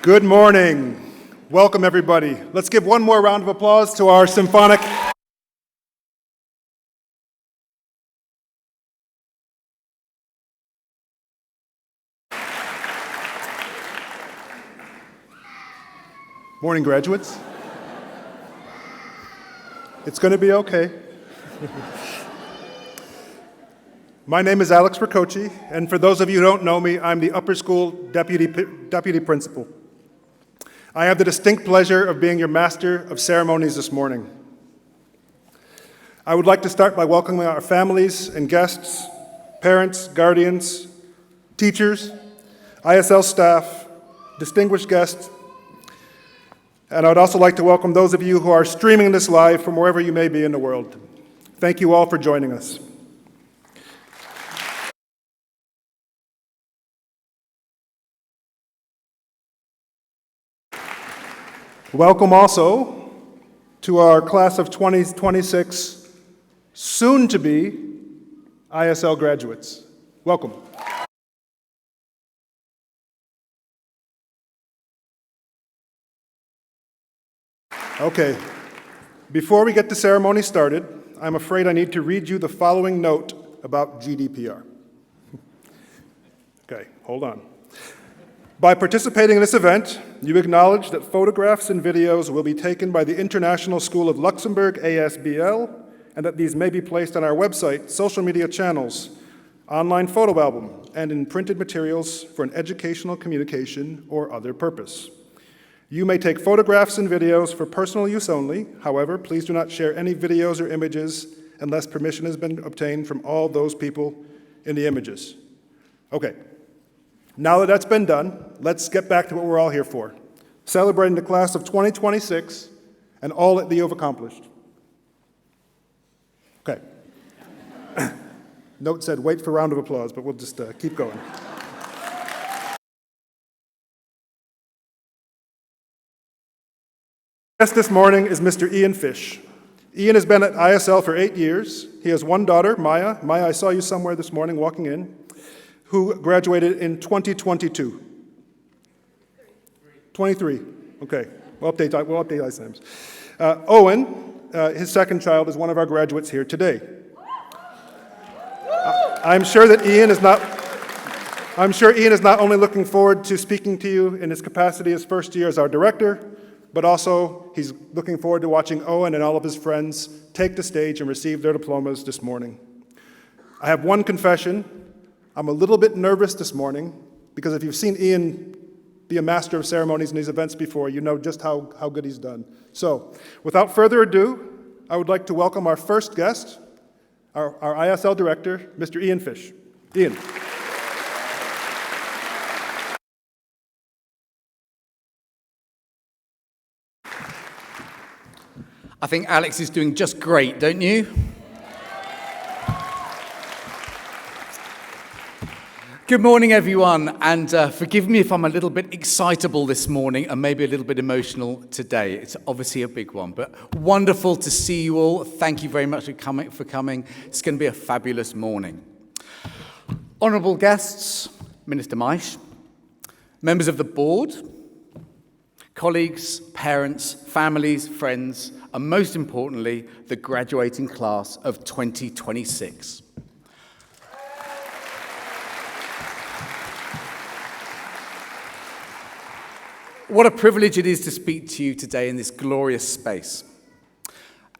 Good morning. Welcome, everybody. Let's give one more round of applause to our symphonic. Morning, graduates. It's going to be okay. My name is Alex Ricochi, and for those of you who don't know me, I'm the upper school deputy principal. I have the distinct pleasure of being your master of ceremonies this morning. I would like to start by welcoming our families and guests, parents, guardians, teachers, ISL staff, distinguished guests, and I would also like to welcome those of you who are streaming this live from wherever you may be in the world. Thank you all for joining us. Welcome also to our class of 2026, soon to be ISL graduates. Welcome. Okay, before we get the ceremony started, I'm afraid I need to read you the following note about GDPR. Okay, hold on. By participating in this event, you acknowledge that photographs and videos will be taken by the International School of Luxembourg, ASBL, and that these may be placed on our website, social media channels, online photo album, and in printed materials for an educational communication or other purpose. You may take photographs and videos for personal use only. However, please do not share any videos or images unless permission has been obtained from all those people in the images. Okay, now that that's been done, let's get back to what we're all here for, celebrating the class of 2026 and all that you've accomplished. Okay. Note said, wait for a round of applause, but we'll just keep going. Guest this morning is Mr. Ian Fish. Ian has been at ISL for 8 years. He has one daughter, Maya. Maya, I saw you somewhere this morning walking in, who graduated in 2022. 23. Okay. We'll update ISMs. Owen, his second child, is one of our graduates here today. I'm sure Ian is not only looking forward to speaking to you in his capacity as first year as our director, but also he's looking forward to watching Owen and all of his friends take the stage and receive their diplomas this morning. I have one confession. I'm a little bit nervous this morning because if you've seen Ian be a master of ceremonies in these events before, you know just how good he's done. So, without further ado, I would like to welcome our first guest, our ISL director, Mr. Ian Fish. Ian. I think Alex is doing just great, don't you? Good morning, everyone, and forgive me if I'm a little bit excitable this morning and maybe a little bit emotional today. It's obviously a big one, but wonderful to see you all. Thank you very much for coming. It's going to be a fabulous morning. Honourable guests, Minister Maish, members of the board, colleagues, parents, families, friends, and most importantly, the graduating class of 2026. What a privilege it is to speak to you today in this glorious space.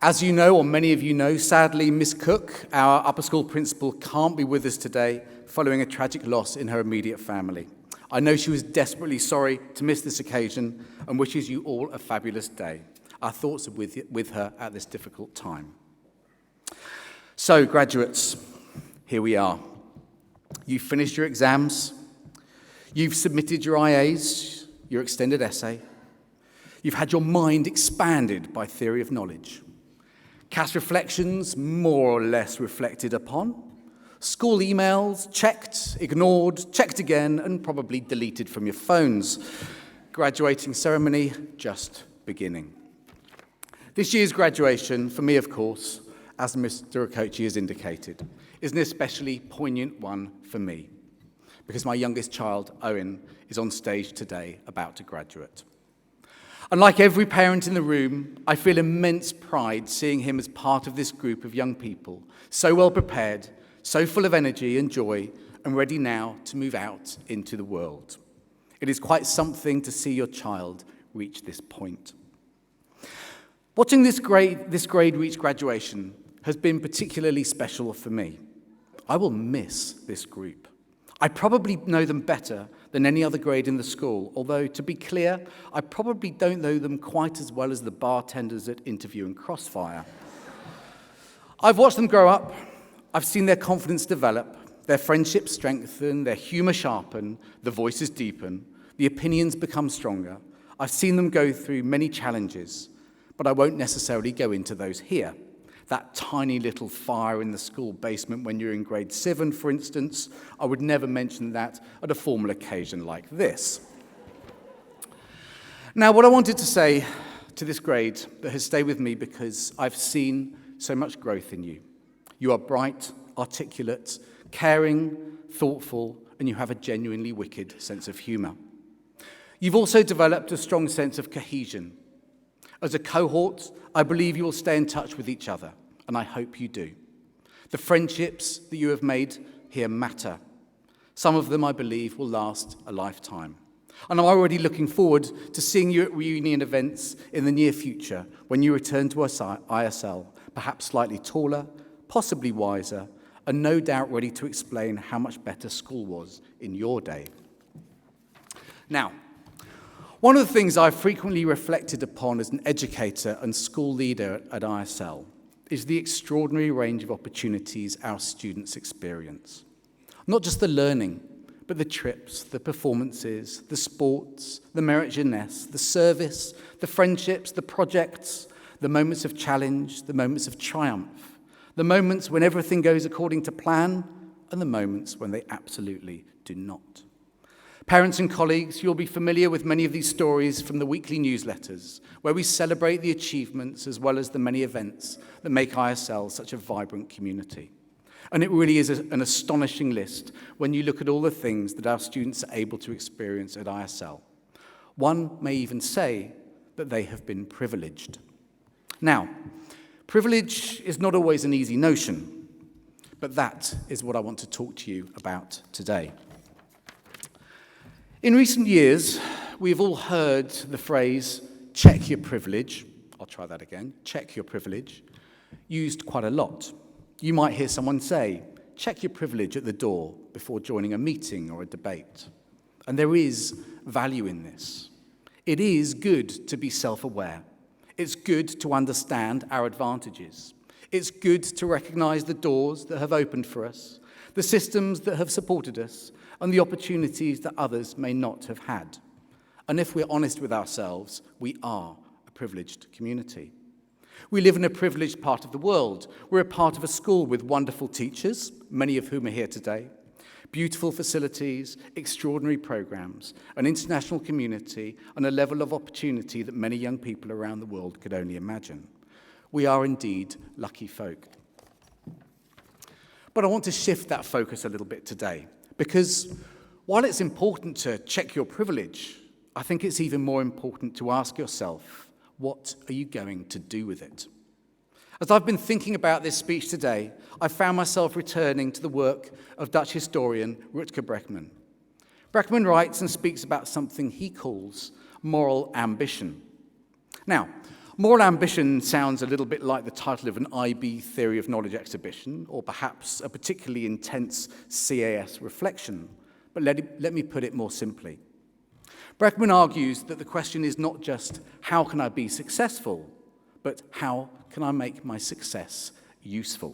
As you know, or many of you know, sadly, Miss Cook, our upper school principal, can't be with us today following a tragic loss in her immediate family. I know she was desperately sorry to miss this occasion and wishes you all a fabulous day. Our thoughts are with her at this difficult time. So, graduates, here we are. You've finished your exams. You've submitted your IAs, your extended essay. You've had your mind expanded by theory of knowledge. CAS reflections more or less reflected upon. School emails checked, ignored, checked again, and probably deleted from your phones. Graduating ceremony just beginning. This year's graduation, for me, of course, as Mr. Okochi has indicated, is an especially poignant one for me, because my youngest child, Owen, is on stage today about to graduate. And like every parent in the room, I feel immense pride seeing him as part of this group of young people, so well prepared, so full of energy and joy, and ready now to move out into the world. It is quite something to see your child reach this point. Watching this grade reach graduation has been particularly special for me. I will miss this group. I probably know them better than any other grade in the school, although, to be clear, I probably don't know them quite as well as the bartenders at Interview and Crossfire. I've watched them grow up. I've seen their confidence develop, their friendships strengthen, their humour sharpen, the voices deepen, the opinions become stronger. I've seen them go through many challenges, but I won't necessarily go into those here. That tiny little fire in the school basement when you're in grade 7, for instance, I would never mention that at a formal occasion like this. Now, what I wanted to say to this grade that has stayed with me because I've seen so much growth in you. You are bright, articulate, caring, thoughtful, and you have a genuinely wicked sense of humour. You've also developed a strong sense of cohesion, As a cohort, I believe you will stay in touch with each other, and I hope you do. The friendships that you have made here matter. Some of them, I believe, will last a lifetime. And I'm already looking forward to seeing you at reunion events in the near future when you return to ISL, perhaps slightly taller, possibly wiser, and no doubt ready to explain how much better school was in your day. Now, one of the things I've frequently reflected upon as an educator and school leader at ISL is the extraordinary range of opportunities our students experience. Not just the learning, but the trips, the performances, the sports, the merit jeunesse, the service, the friendships, the projects, the moments of challenge, the moments of triumph, the moments when everything goes according to plan, and the moments when they absolutely do not. Parents and colleagues, you'll be familiar with many of these stories from the weekly newsletters, where we celebrate the achievements as well as the many events that make ISL such a vibrant community. And it really is an astonishing list when you look at all the things that our students are able to experience at ISL. One may even say that they have been privileged. Now, privilege is not always an easy notion, but that is what I want to talk to you about today. In recent years, we've all heard the phrase, check your privilege. I'll try that again, check your privilege, used quite a lot. You might hear someone say, check your privilege at the door before joining a meeting or a debate. And there is value in this. It is good to be self-aware. It's good to understand our advantages. It's good to recognize the doors that have opened for us, the systems that have supported us, and the opportunities that others may not have had. And if we're honest with ourselves, we are a privileged community. We live in a privileged part of the world. We're a part of a school with wonderful teachers, many of whom are here today, beautiful facilities, extraordinary programs, an international community, and a level of opportunity that many young people around the world could only imagine. We are indeed lucky folk. But I want to shift that focus a little bit today, because while it's important to check your privilege, I think it's even more important to ask yourself, what are you going to do with it? As I've been thinking about this speech today, I found myself returning to the work of Dutch historian Rutger Bregman. Bregman writes and speaks about something he calls moral ambition. Now, moral ambition sounds a little bit like the title of an IB Theory of Knowledge exhibition, or perhaps a particularly intense CAS reflection, but let me put it more simply. Bregman argues that the question is not just, how can I be successful, but how can I make my success useful?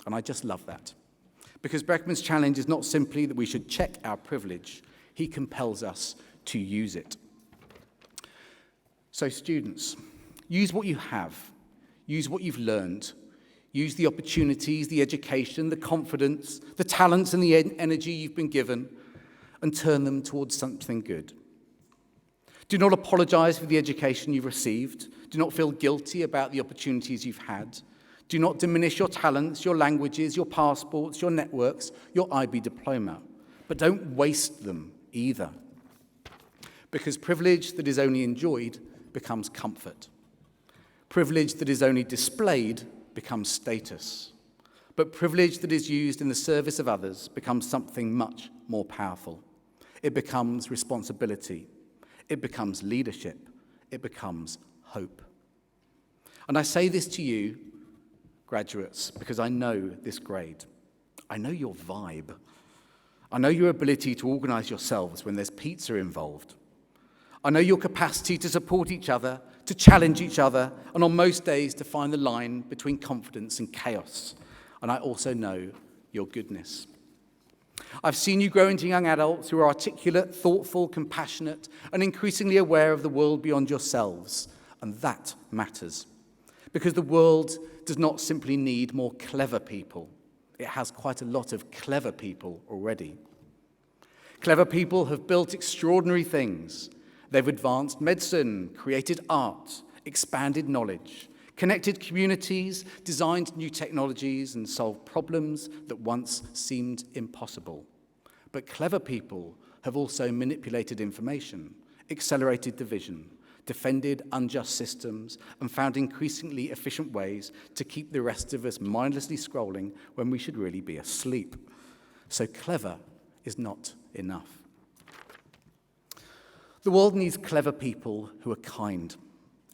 And I just love that. Because Bregman's challenge is not simply that we should check our privilege, he compels us to use it. So students, use what you have, use what you've learned, use the opportunities, the education, the confidence, the talents and the energy you've been given, and turn them towards something good. Do not apologize for the education you've received. Do not feel guilty about the opportunities you've had. Do not diminish your talents, your languages, your passports, your networks, your IB diploma. But don't waste them either. Because privilege that is only enjoyed becomes comfort. Privilege that is only displayed becomes status. But privilege that is used in the service of others becomes something much more powerful. It becomes responsibility. It becomes leadership. It becomes hope. And I say this to you, graduates, because I know this grade. I know your vibe. I know your ability to organize yourselves when there's pizza involved. I know your capacity to support each other, to challenge each other, and on most days to find the line between confidence and chaos. And I also know your goodness. I've seen you grow into young adults who are articulate, thoughtful, compassionate, and increasingly aware of the world beyond yourselves. And that matters. Because the world does not simply need more clever people. It has quite a lot of clever people already. Clever people have built extraordinary things. They've advanced medicine, created art, expanded knowledge, connected communities, designed new technologies, and solved problems that once seemed impossible. But clever people have also manipulated information, accelerated division, defended unjust systems, and found increasingly efficient ways to keep the rest of us mindlessly scrolling when we should really be asleep. So clever is not enough. The world needs clever people who are kind,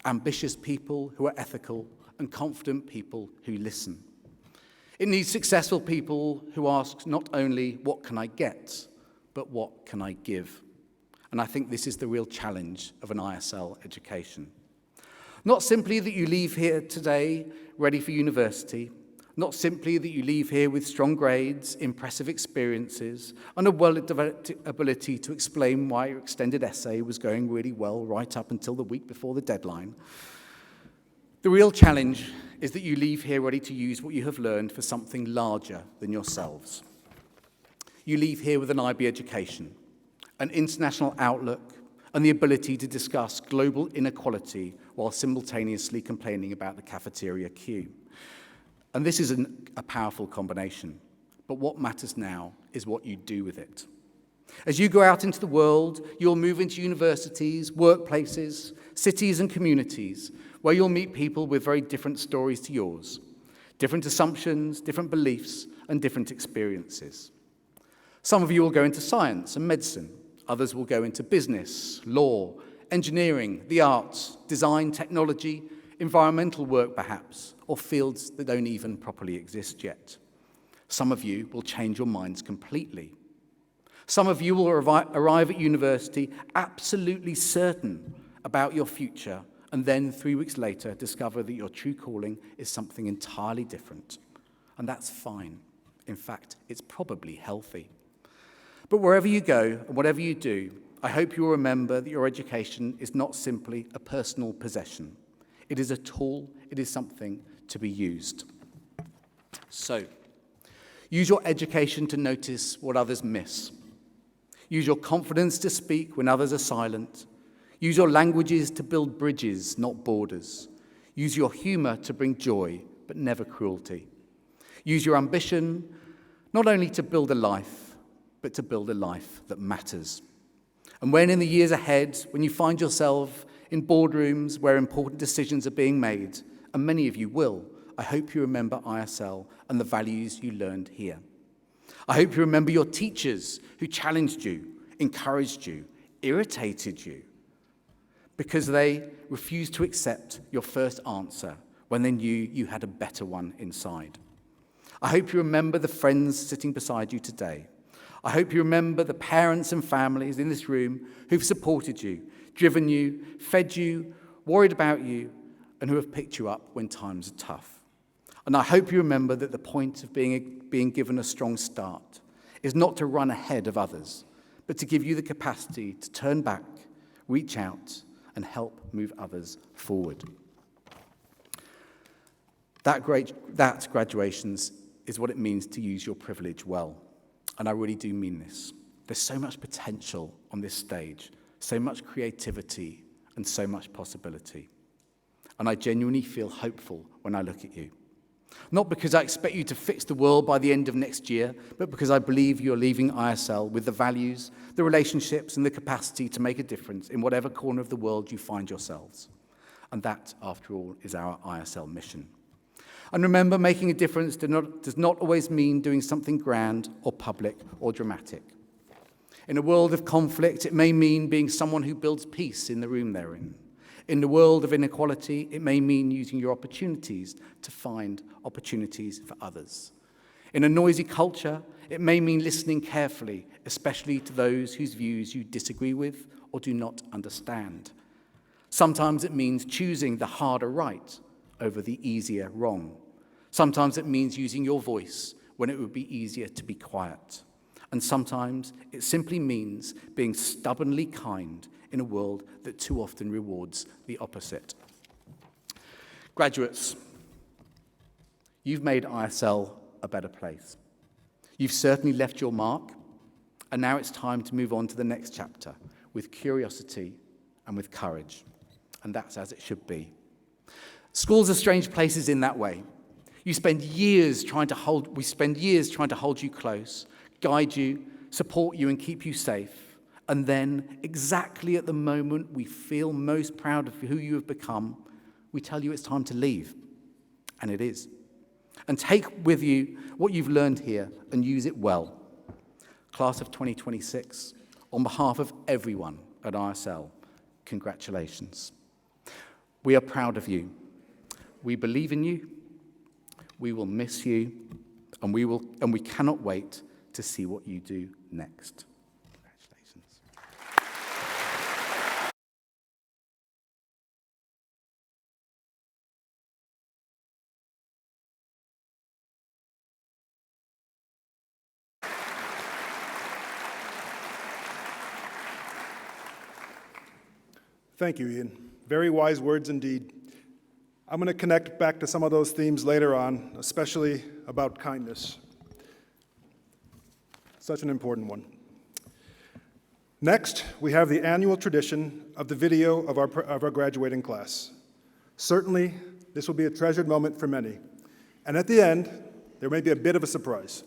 ambitious people who are ethical, and confident people who listen. It needs successful people who ask not only, what can I get, but what can I give? And I think this is the real challenge of an ISL education. Not simply that you leave here today ready for university, not simply that you leave here with strong grades, impressive experiences, and a well-developed ability to explain why your extended essay was going really well right up until the week before the deadline. The real challenge is that you leave here ready to use what you have learned for something larger than yourselves. You leave here with an IB education, an international outlook, and the ability to discuss global inequality while simultaneously complaining about the cafeteria queue. And this is a powerful combination. But what matters now is what you do with it. As you go out into the world, you'll move into universities, workplaces, cities and communities where you'll meet people with very different stories to yours, different assumptions, different beliefs, and different experiences. Some of you will go into science and medicine. Others will go into business, law, engineering, the arts, design, technology, environmental work perhaps, or fields that don't even properly exist yet. Some of you will change your minds completely. Some of you will arrive at university absolutely certain about your future, and then 3 weeks later discover that your true calling is something entirely different. And that's fine. In fact, it's probably healthy. But wherever you go and whatever you do, I hope you will remember that your education is not simply a personal possession. It is a tool, it is something to be used. So, use your education to notice what others miss. Use your confidence to speak when others are silent. Use your languages to build bridges, not borders. Use your humor to bring joy, but never cruelty. Use your ambition not only to build a life, but to build a life that matters. And when in the years ahead, when you find yourself in boardrooms where important decisions are being made, and many of you will, I hope you remember ISL and the values you learned here. I hope you remember your teachers who challenged you, encouraged you, irritated you, because they refused to accept your first answer when they knew you had a better one inside. I hope you remember the friends sitting beside you today. I hope you remember the parents and families in this room who've supported you, driven you, fed you, worried about you, and who have picked you up when times are tough. And I hope you remember that the point of being given a strong start is not to run ahead of others, but to give you the capacity to turn back, reach out, and help move others forward. That graduations is what it means to use your privilege well. And I really do mean this. There's so much potential on this stage, so much creativity, and so much possibility. And I genuinely feel hopeful when I look at you. Not because I expect you to fix the world by the end of next year, but because I believe you're leaving ISL with the values, the relationships, and the capacity to make a difference in whatever corner of the world you find yourselves. And that, after all, is our ISL mission. And remember, making a difference does not always mean doing something grand or public or dramatic. In a world of conflict, it may mean being someone who builds peace in the room they're in. In the world of inequality, it may mean using your opportunities to find opportunities for others. In a noisy culture, it may mean listening carefully, especially to those whose views you disagree with or do not understand. Sometimes it means choosing the harder right over the easier wrong. Sometimes it means using your voice when it would be easier to be quiet. And sometimes it simply means being stubbornly kind in a world that too often rewards the opposite. Graduates, you've made ISL a better place. You've certainly left your mark, and now it's time to move on to the next chapter with curiosity and with courage. And that's as it should be. Schools are strange places in that way. We spend years trying to hold you close, guide you, support you, and keep you safe. And then, exactly at the moment we feel most proud of who you have become, we tell you it's time to leave. And it is. And take with you what you've learned here and use it well. Class of 2026, on behalf of everyone at ISL, congratulations. We are proud of you. We believe in you. We will miss you, and we cannot wait to see what you do next. Congratulations. Thank you, Ian. Very wise words indeed. I'm going to connect back to some of those themes later on, especially about kindness. Such an important one. Next, we have the annual tradition of the video of our graduating class. Certainly, this will be a treasured moment for many. And at the end, there may be a bit of a surprise.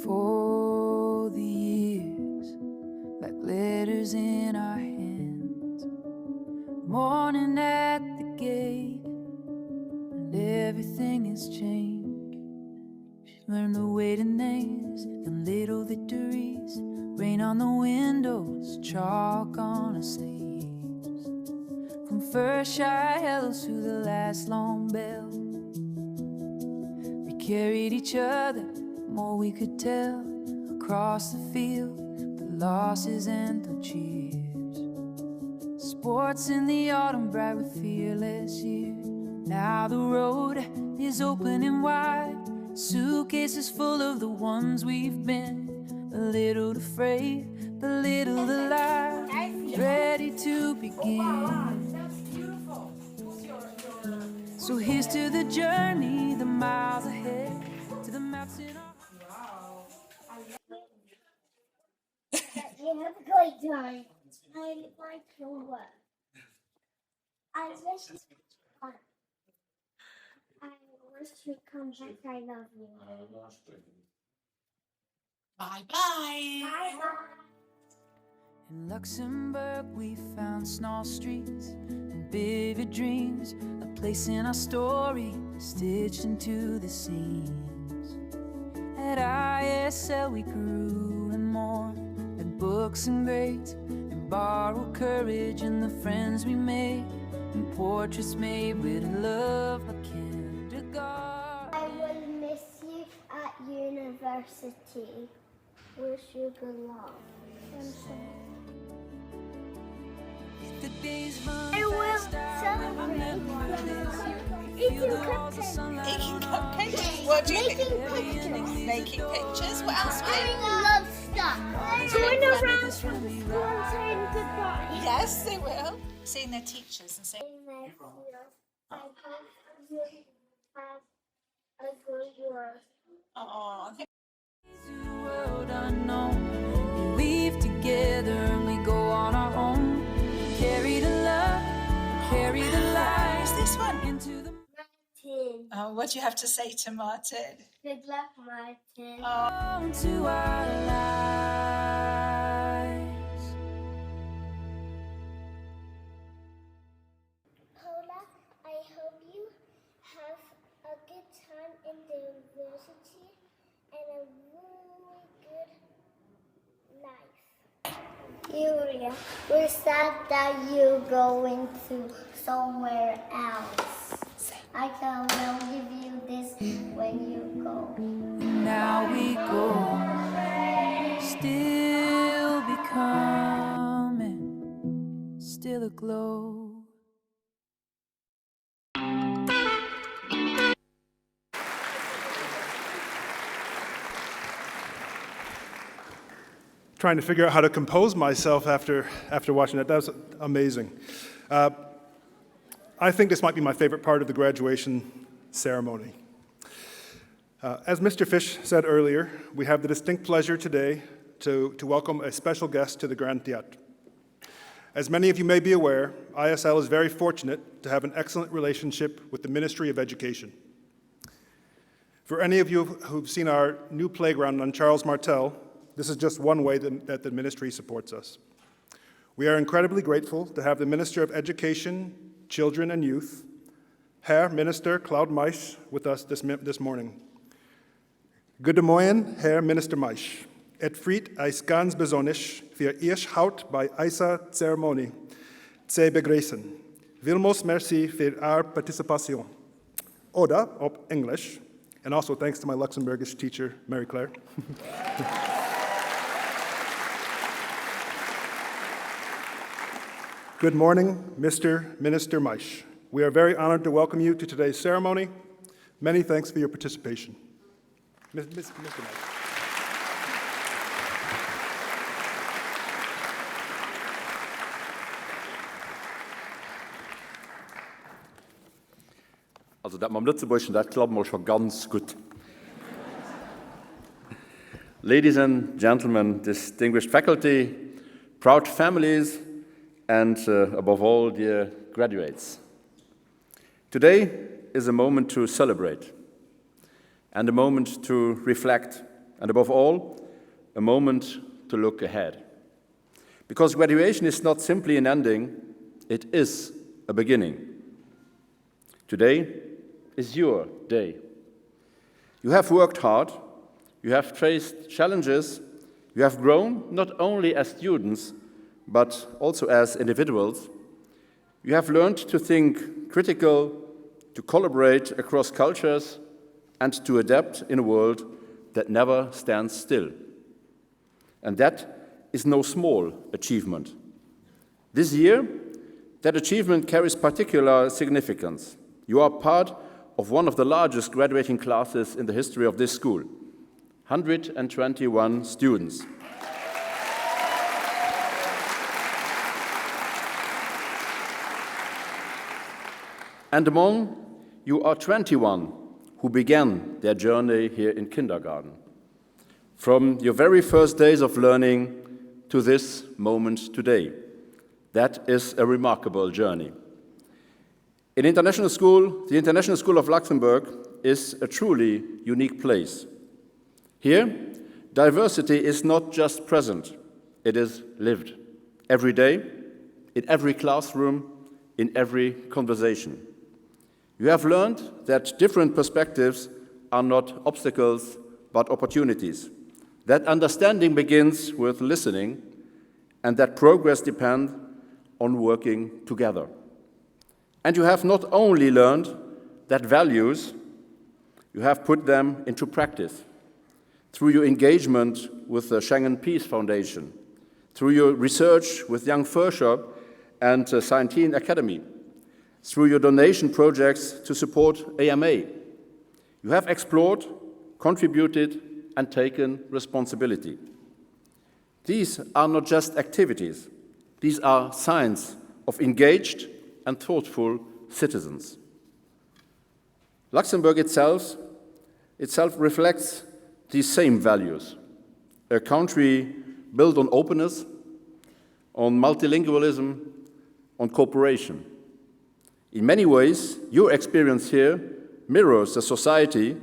for the years like letters in our hands, morning at the gate, and everything has changed. Learn the waiting days and little victories, rain on the windows, chalk on our sleeves. From first shy hellos to the last long bell, we carried each other, more we could tell. Across the field, the losses and the cheers. Sports in the autumn, bright with fearless years. Now the road is open and wide, suitcases full of the ones we've been. A little afraid, a little alive, ready to begin. So here's to the journey, the miles ahead, to the maps in our... You have a great time. I like your work. I wish you come back. I love you. Bye-bye. Bye-bye. In Luxembourg we found small streets and vivid dreams, a place in our story stitched into the seams. At ISL we grew and more, and books and grades, and borrowed courage, and the friends we made, and portraits made with love like kindergarten. I will miss you at university. Wish you good luck. The days run I will fast, celebrate eating cupcakes. Eating cupcakes. What do you Making think? pictures. Making pictures. What else? I love stuff. Going around from the school and saying goodbye. Yes, they will. Seeing their teachers and saying. I hope you have a good year. Oh, To a world unknown, we leave together and we go on our own. Carry the love, carry the light. who's this one? Into the Martin. Oh, what do you have to say to Martin? Good luck, Martin. Oh, to our lives. Paula, I hope you have a good time in the university and a really good life. Julia, we're sad that you're going to somewhere else. I can will give you this when you go. Now we go, still becoming, still aglow. Trying to figure out how to compose myself after watching that. That was amazing. I think this might be my favorite part of the graduation ceremony. As Mr. Fish said earlier, we have the distinct pleasure today to welcome a special guest to the Grand Théâtre. As many of you may be aware, ISL is very fortunate to have an excellent relationship with the Ministry of Education. For any of you who've seen our new playground on Charles Martel, this is just one way that the ministry supports us. We are incredibly grateful to have the Minister of Education, Children and Youth, Herr Minister Claude Meisch, with us this morning. Goedemorgen, Herr Minister Meisch. Het friet is ganz besonders für Ihr Hout bei dieser Zeremonie zu begrüßen. Vilmos merci für Ihre Participation. Oder, op English, and also thanks to my Luxembourgish teacher, Mary Claire. Good morning, Mr. Minister Meisch. We are very honored to welcome you to today's ceremony. Many thanks for your participation. Mr. Meisch. Also dat ma Lützeburgschen, dat klappt mal schon ganz gut. Ladies and gentlemen, distinguished faculty, proud families, and above all, dear graduates. Today is a moment to celebrate and a moment to reflect and above all, a moment to look ahead. Because graduation is not simply an ending, it is a beginning. Today is your day. You have worked hard, you have faced challenges, you have grown not only as students, but also as individuals. You have learned to think critical, to collaborate across cultures, and to adapt in a world that never stands still. And that is no small achievement. This year, that achievement carries particular significance. You are part of one of the largest graduating classes in the history of this school, 121 students. And among you are 21 who began their journey here in kindergarten. From your very first days of learning to this moment today. That is a remarkable journey. The International School of Luxembourg is a truly unique place. Here, diversity is not just present, it is lived. Every day, in every classroom, in every conversation. You have learned that different perspectives are not obstacles, but opportunities. That understanding begins with listening, and that progress depends on working together. And you have not only learned that values, you have put them into practice through your engagement with the Schengen Peace Foundation, through your research with Young Forscher and Scientine Academy, through your donation projects to support AMA. You have explored, contributed, and taken responsibility. These are not just activities. These are signs of engaged and thoughtful citizens. Luxembourg itself reflects these same values. A country built on openness, on multilingualism, on cooperation. In many ways, your experience here mirrors the society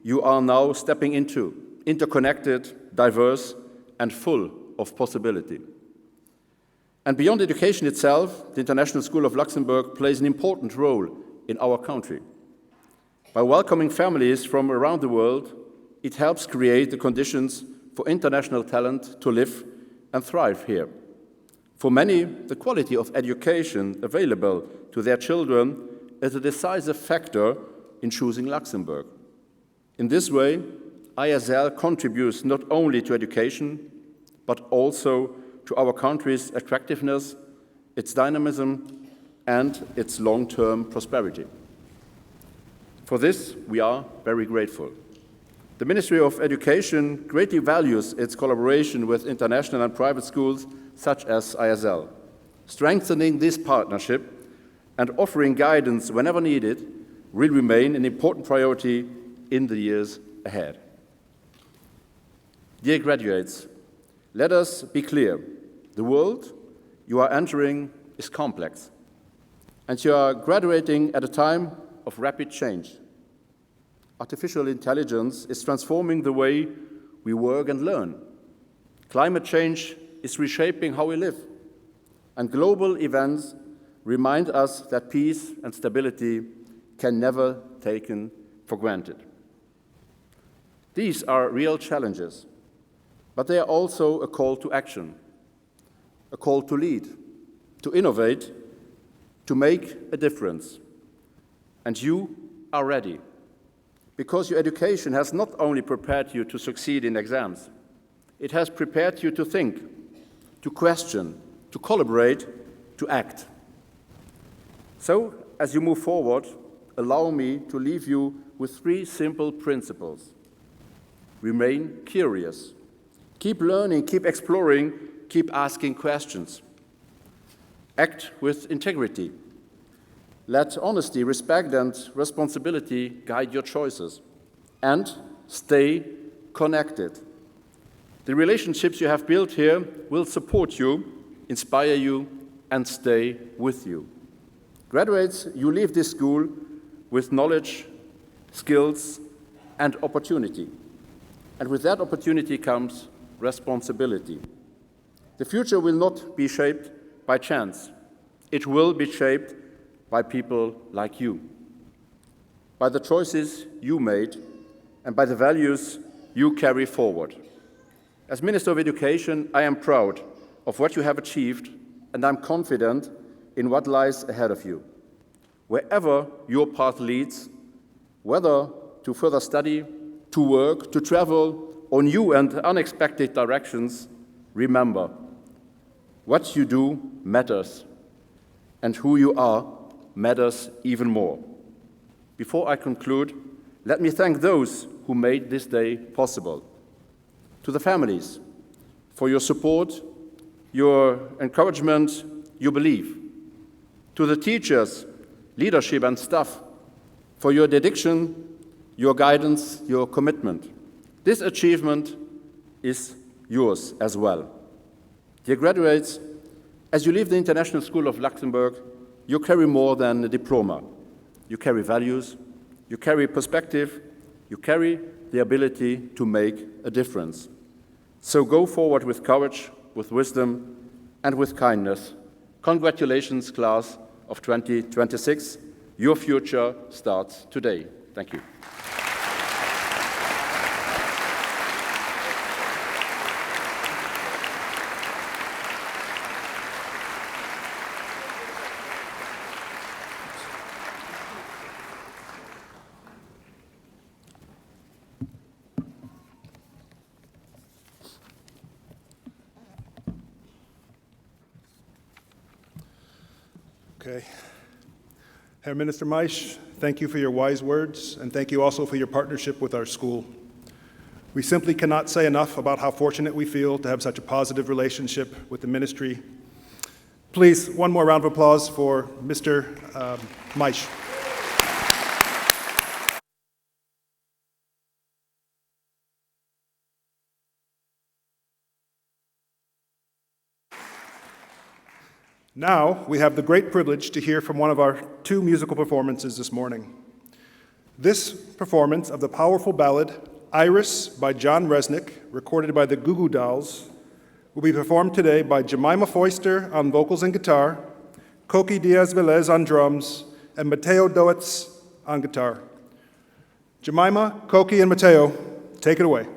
you are now stepping into, interconnected, diverse, and full of possibility. And beyond education itself, the International School of Luxembourg plays an important role in our country. By welcoming families from around the world, it helps create the conditions for international talent to live and thrive here. For many, the quality of education available to their children is a decisive factor in choosing Luxembourg. In this way, ISL contributes not only to education, but also to our country's attractiveness, its dynamism, and its long-term prosperity. For this, we are very grateful. The Ministry of Education greatly values its collaboration with international and private schools such as ISL. Strengthening this partnership and offering guidance whenever needed will remain an important priority in the years ahead. Dear graduates, let us be clear. The world you are entering is complex, and you are graduating at a time of rapid change. Artificial intelligence is transforming the way we work and learn. Climate change is reshaping how we live, and global events remind us that peace and stability can never be taken for granted. These are real challenges, but they are also a call to action, a call to lead, to innovate, to make a difference. And you are ready, because your education has not only prepared you to succeed in exams, it has prepared you to think, to question, to collaborate, to act. So, as you move forward, allow me to leave you with 3 simple principles. Remain curious. Keep learning, keep exploring, keep asking questions. Act with integrity. Let honesty, respect, and responsibility guide your choices. And stay connected. The relationships you have built here will support you, inspire you, and stay with you. Graduates, you leave this school with knowledge, skills, and opportunity. And with that opportunity comes responsibility. The future will not be shaped by chance. It will be shaped by people like you, by the choices you made, and by the values you carry forward. As Minister of Education, I am proud of what you have achieved, and I'm confident in what lies ahead of you. Wherever your path leads, whether to further study, to work, to travel, or new and unexpected directions, remember, what you do matters, and who you are matters even more. Before I conclude, let me thank those who made this day possible. To the families, for your support, your encouragement, your belief. To the teachers, leadership and staff, for your dedication, your guidance, your commitment. This achievement is yours as well. Dear graduates, as you leave the International School of Luxembourg, you carry more than a diploma. You carry values, you carry perspective, you carry the ability to make a difference. So go forward with courage, with wisdom, and with kindness. Congratulations, class of 2026. Your future starts today. Thank you. Okay. Herr Minister Maisch, thank you for your wise words, and thank you also for your partnership with our school. We simply cannot say enough about how fortunate we feel to have such a positive relationship with the ministry. Please, one more round of applause for Mr. Maisch. Now, we have the great privilege to hear from one of our two musical performances this morning. This performance of the powerful ballad, Iris by John Resnick, recorded by the Goo Goo Dolls, will be performed today by Jemima Foister on vocals and guitar, Coqui Diaz-Velez on drums, and Mateo Doetz on guitar. Jemima, Coqui, and Mateo, take it away.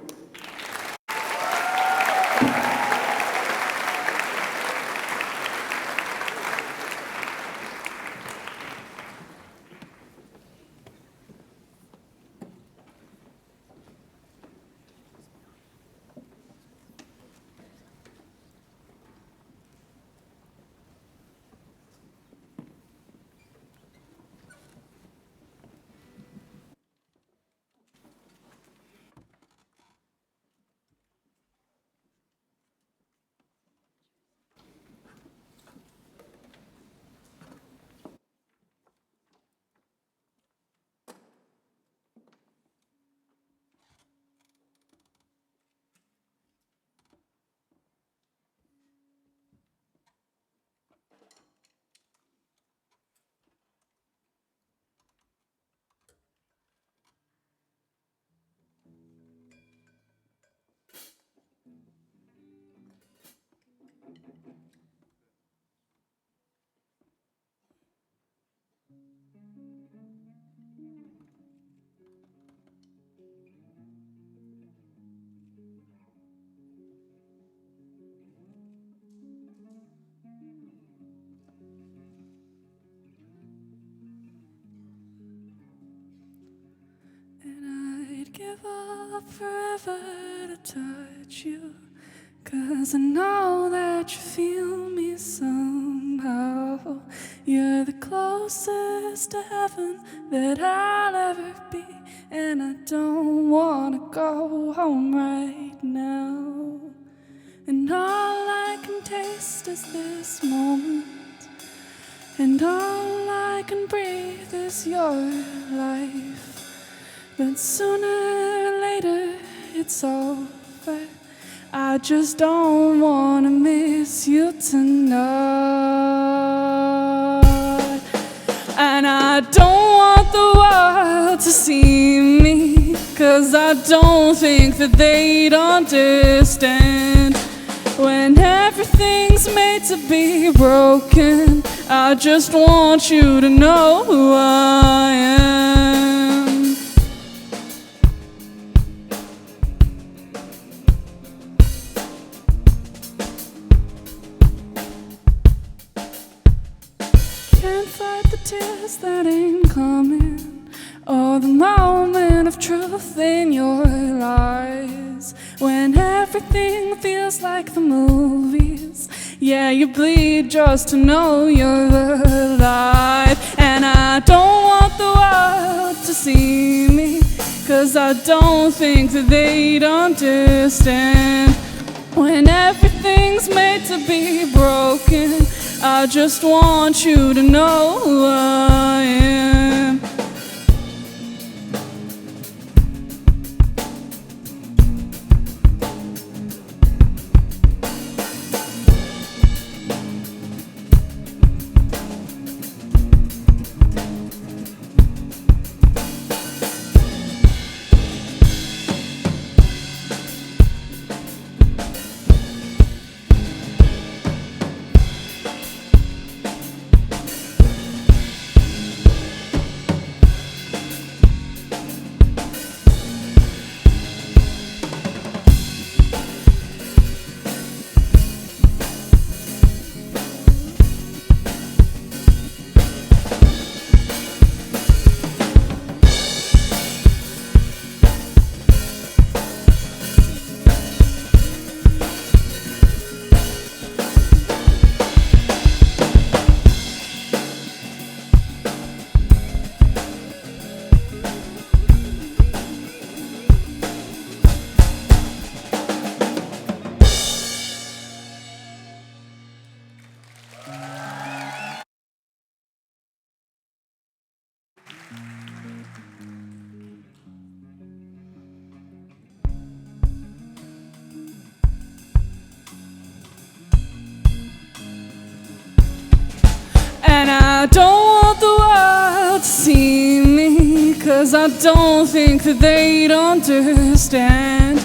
Give up forever to touch you, 'cause I know that you feel me somehow. You're the closest to heaven that I'll ever be, and I don't wanna go home right now. And all I can taste is this moment, and all I can breathe is your life. But sooner or later it's over. I just don't wanna miss you tonight. And I don't want the world to see me, 'cause I don't think that they'd understand. When everything's made to be broken, I just want you to know who I am. Can't fight the tears that ain't coming, or the moment of truth in your eyes. When everything feels like the movies, yeah, you bleed just to know you're alive. And I don't want the world to see me, 'cause I don't think that they'd understand. When everything's made to be broken, I just want you to know who I am. And I don't want the world to see me, 'cause I don't think that they'd understand.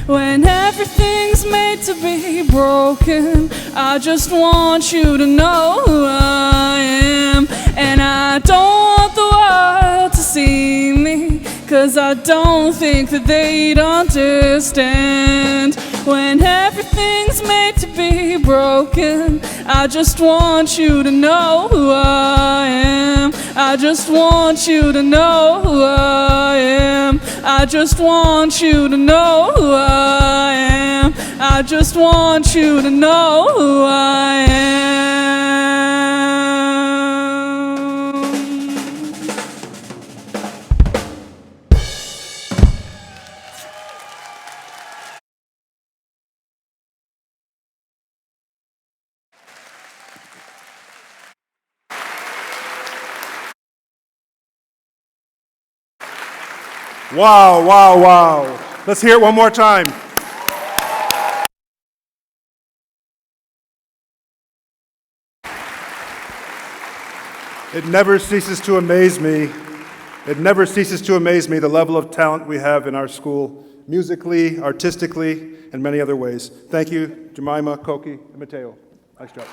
When everything's made to be broken, I just want you to know who I am. And I don't want the world to see me, 'cause I don't think that they'd understand. When everything's made to be broken, I just want you to know who I am. I just want you to know who I am. I just want you to know who I am. I just want you to know who I am. Wow, wow, wow. Let's hear it one more time. It never ceases to amaze me. It never ceases to amaze me the level of talent we have in our school, musically, artistically, and many other ways. Thank you, Jemima, Koki, and Mateo. Nice job.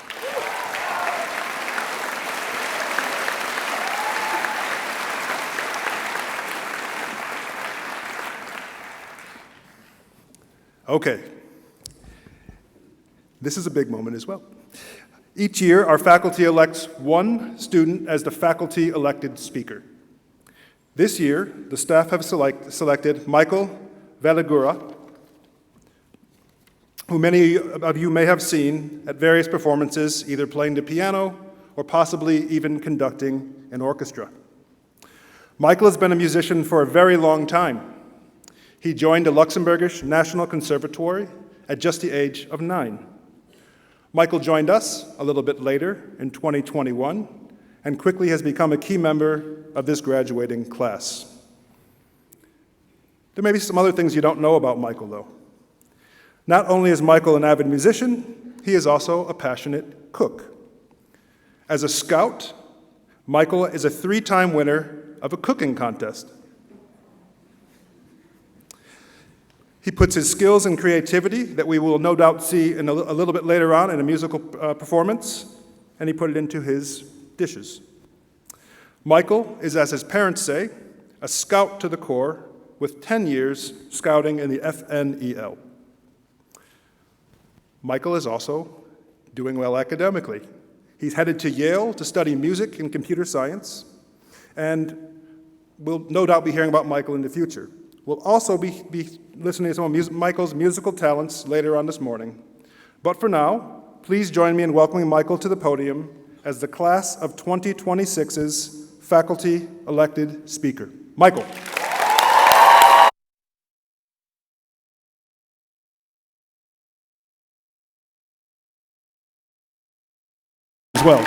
Okay. This is a big moment as well. Each year, our faculty elects one student as the faculty elected speaker. This year, the staff have selected Michael Valagura, who many of you may have seen at various performances, either playing the piano or possibly even conducting an orchestra. Michael has been a musician for a very long time. He joined the Luxembourgish National Conservatory at just the age of 9. Michael joined us a little bit later in 2021 and quickly has become a key member of this graduating class. There may be some other things you don't know about Michael, though. Not only is Michael an avid musician, he is also a passionate cook. As a scout, Michael is a 3-time winner of a cooking contest. He puts his skills and creativity that we will no doubt see in a little bit later on in a musical performance, and he put it into his dishes. Michael is, as his parents say, a scout to the core with 10 years scouting in the FNEL. Michael is also doing well academically. He's headed to Yale to study music and computer science, and we'll no doubt be hearing about Michael in the future. We'll also be listening to some of Michael's musical talents later on this morning. But for now, please join me in welcoming Michael to the podium as the class of 2026's faculty elected speaker. Michael. As well.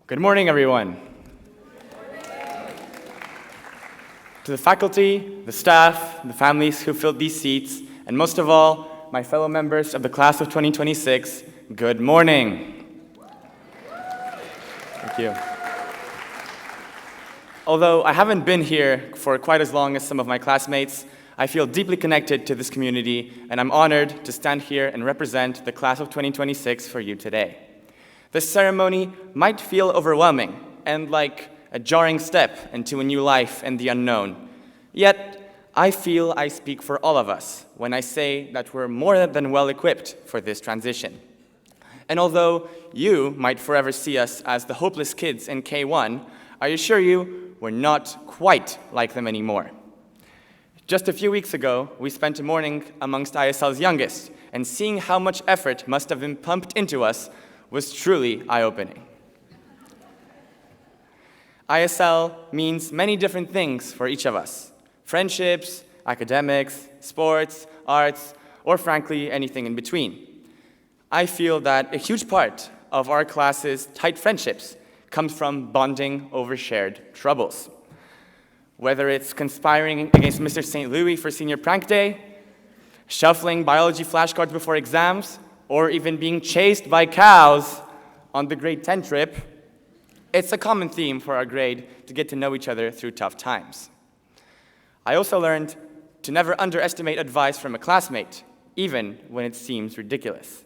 Good morning, everyone. To the faculty, the staff, the families who filled these seats, and most of all, my fellow members of the class of 2026, good morning. Thank you. Although I haven't been here for quite as long as some of my classmates, I feel deeply connected to this community, and I'm honored to stand here and represent the class of 2026 for you today. This ceremony might feel overwhelming and like a jarring step into a new life and the unknown. Yet, I feel I speak for all of us when I say that we're more than well equipped for this transition. And although you might forever see us as the hopeless kids in K1, I assure you we're not quite like them anymore. Just a few weeks ago, we spent a morning amongst ISL's youngest, and seeing how much effort must have been pumped into us was truly eye-opening. ISL means many different things for each of us: friendships, academics, sports, arts, or frankly, anything in between. I feel that a huge part of our class's tight friendships comes from bonding over shared troubles. Whether it's conspiring against Mr. St. Louis for senior prank day, shuffling biology flashcards before exams, or even being chased by cows on the grade 10 trip, it's a common theme for our grade to get to know each other through tough times. I also learned to never underestimate advice from a classmate, even when it seems ridiculous.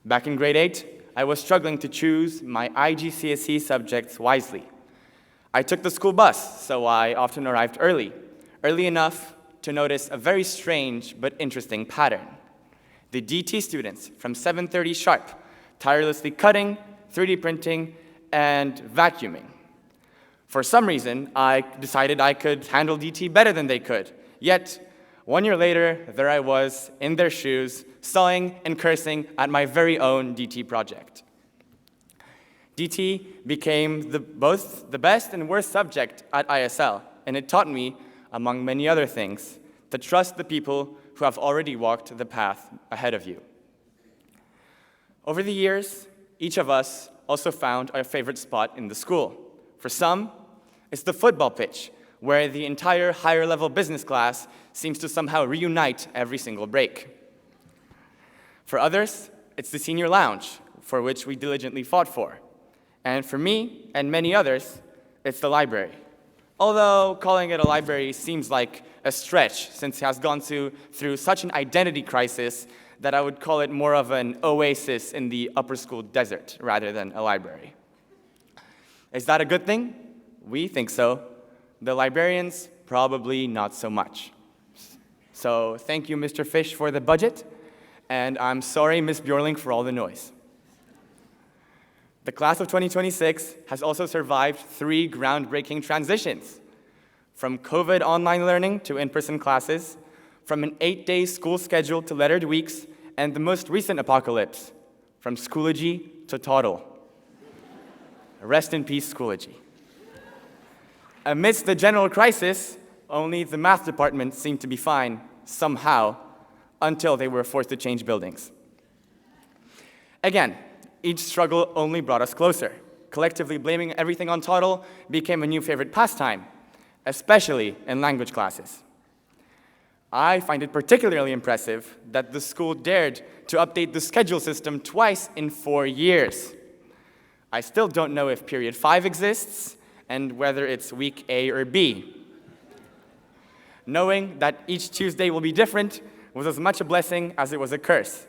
Back in grade 8, I was struggling to choose my IGCSE subjects wisely. I took the school bus, so I often arrived early enough to notice a very strange but interesting pattern. The DT students from 7:30 sharp, tirelessly cutting, 3D printing, and vacuuming. For some reason, I decided I could handle DT better than they could. Yet, 1 year later, there I was, in their shoes, sawing and cursing at my very own DT project. DT became both the best and worst subject at ISL, and it taught me, among many other things, to trust the people who have already walked the path ahead of you. Over the years, each of us also found our favorite spot in the school. For some, it's the football pitch, where the entire higher-level business class seems to somehow reunite every single break. For others, it's the senior lounge, for which we diligently fought for. And for me, and many others, it's the library. Although calling it a library seems like a stretch, since it has gone through such an identity crisis that I would call it more of an oasis in the upper school desert rather than a library. Is that a good thing? We think so. The librarians, probably not so much. So thank you, Mr. Fish, for the budget, and I'm sorry, Ms. Bjorling, for all the noise. The class of 2026 has also survived 3 groundbreaking transitions: from COVID online learning to in-person classes, from an 8-day school schedule to lettered weeks, and the most recent apocalypse, from Schoology to Toddle. Rest in peace, Schoology. Amidst the general crisis, only the math department seemed to be fine, somehow, until they were forced to change buildings. Again, each struggle only brought us closer. Collectively blaming everything on Toddle became a new favorite pastime, especially in language classes. I find it particularly impressive that the school dared to update the schedule system twice in 4 years. I still don't know if period 5 exists and whether it's week A or B. Knowing that each Tuesday will be different was as much a blessing as it was a curse,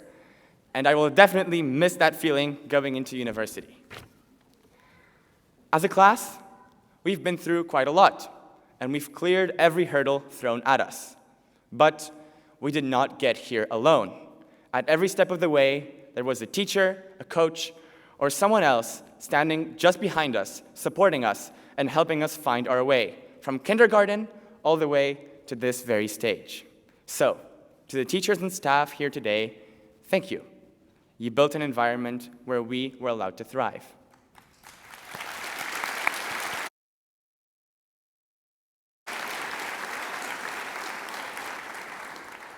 and I will definitely miss that feeling going into university. As a class, we've been through quite a lot, and we've cleared every hurdle thrown at us. But we did not get here alone. At every step of the way, there was a teacher, a coach, or someone else standing just behind us, supporting us, and helping us find our way, from kindergarten all the way to this very stage. So, to the teachers and staff here today, thank you. You built an environment where we were allowed to thrive.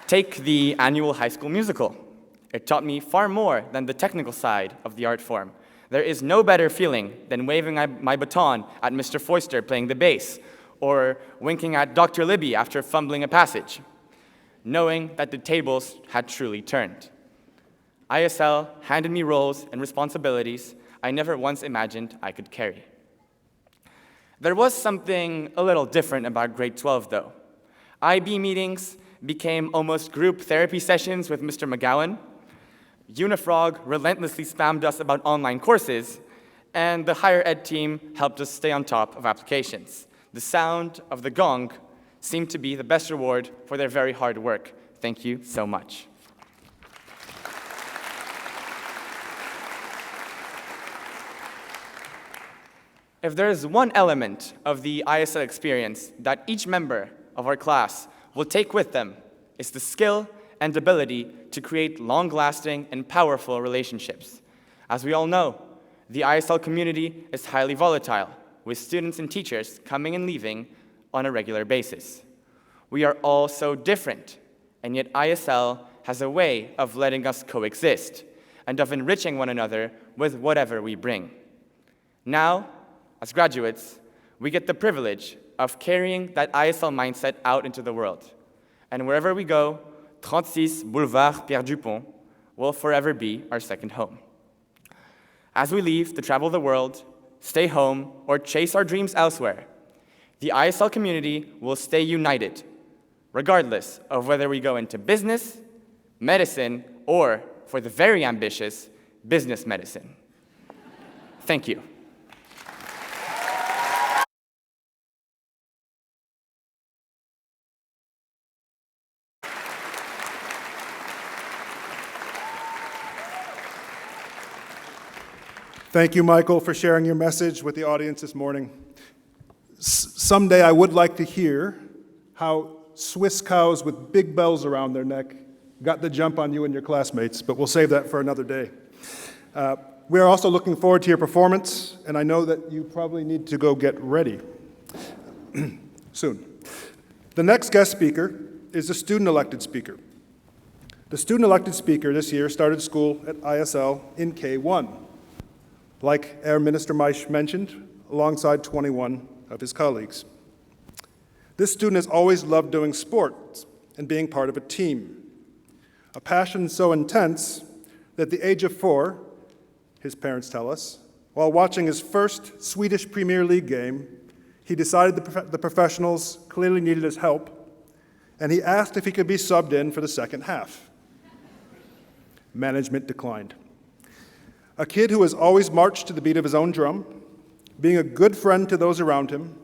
Take the annual high school musical. It taught me far more than the technical side of the art form. There is no better feeling than waving my baton at Mr. Foister playing the bass, or winking at Dr. Libby after fumbling a passage, knowing that the tables had truly turned. ISL handed me roles and responsibilities I never once imagined I could carry. There was something a little different about grade 12, though. IB meetings became almost group therapy sessions with Mr. McGowan. Unifrog relentlessly spammed us about online courses, and the higher ed team helped us stay on top of applications. The sound of the gong seemed to be the best reward for their very hard work. Thank you so much. If there is one element of the ISL experience that each member of our class will take with them, it's the skill and ability to create long-lasting and powerful relationships. As we all know, the ISL community is highly volatile, with students and teachers coming and leaving on a regular basis. We are all so different, and yet ISL has a way of letting us coexist and of enriching one another with whatever we bring. Now, as graduates, we get the privilege of carrying that ISL mindset out into the world. And wherever we go, 36 Boulevard Pierre Dupont will forever be our second home. As we leave to travel the world, stay home, or chase our dreams elsewhere, the ISL community will stay united, regardless of whether we go into business, medicine, or, for the very ambitious, business medicine. Thank you. Thank you, Michael, for sharing your message with the audience this morning. Someday I would like to hear how Swiss cows with big bells around their neck got the jump on you and your classmates, but we'll save that for another day. We are also looking forward to your performance, and I know that you probably need to go get ready soon. The next guest speaker is a student-elected speaker. The student-elected speaker this year started school at ISL in K1. Like Herr Minister Maisch mentioned, alongside 21 of his colleagues. This student has always loved doing sports and being part of a team. A passion so intense that at the age of 4, his parents tell us, while watching his first Swedish Premier League game, he decided the professionals clearly needed his help, and he asked if he could be subbed in for the second half. Management declined. A kid who has always marched to the beat of his own drum, being a good friend to those around him,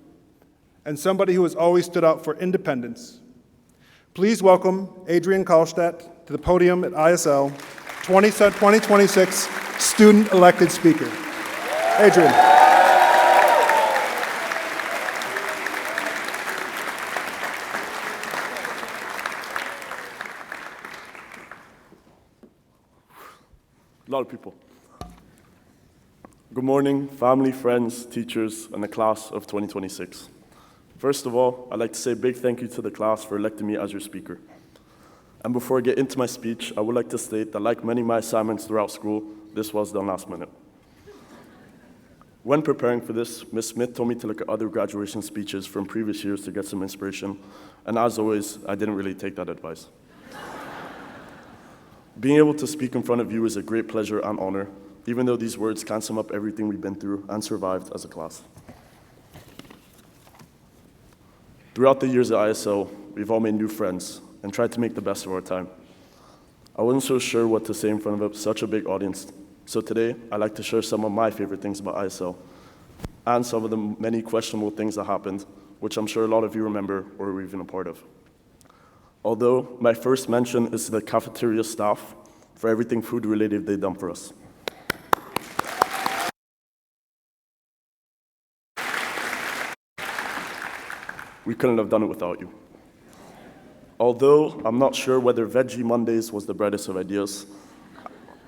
and somebody who has always stood out for independence. Please welcome Adrian Karlstadt to the podium at ISL 2026 Student Elected Speaker. Adrian. A lot of people. Good morning, family, friends, teachers, and the class of 2026. First of all, I'd like to say a big thank you to the class for electing me as your speaker. And before I get into my speech, I would like to state that like many of my assignments throughout school, this was done last minute. When preparing for this, Ms. Smith told me to look at other graduation speeches from previous years to get some inspiration, and as always, I didn't really take that advice. Being able to speak in front of you is a great pleasure and honor, even though these words can't sum up everything we've been through and survived as a class. Throughout the years at ISL, we've all made new friends and tried to make the best of our time. I wasn't so sure what to say in front of such a big audience, so today I'd like to share some of my favorite things about ISL and some of the many questionable things that happened, which I'm sure a lot of you remember or were even a part of. Although my first mention is to the cafeteria staff for everything food-related they've done for us. We couldn't have done it without you. Although I'm not sure whether Veggie Mondays was the brightest of ideas,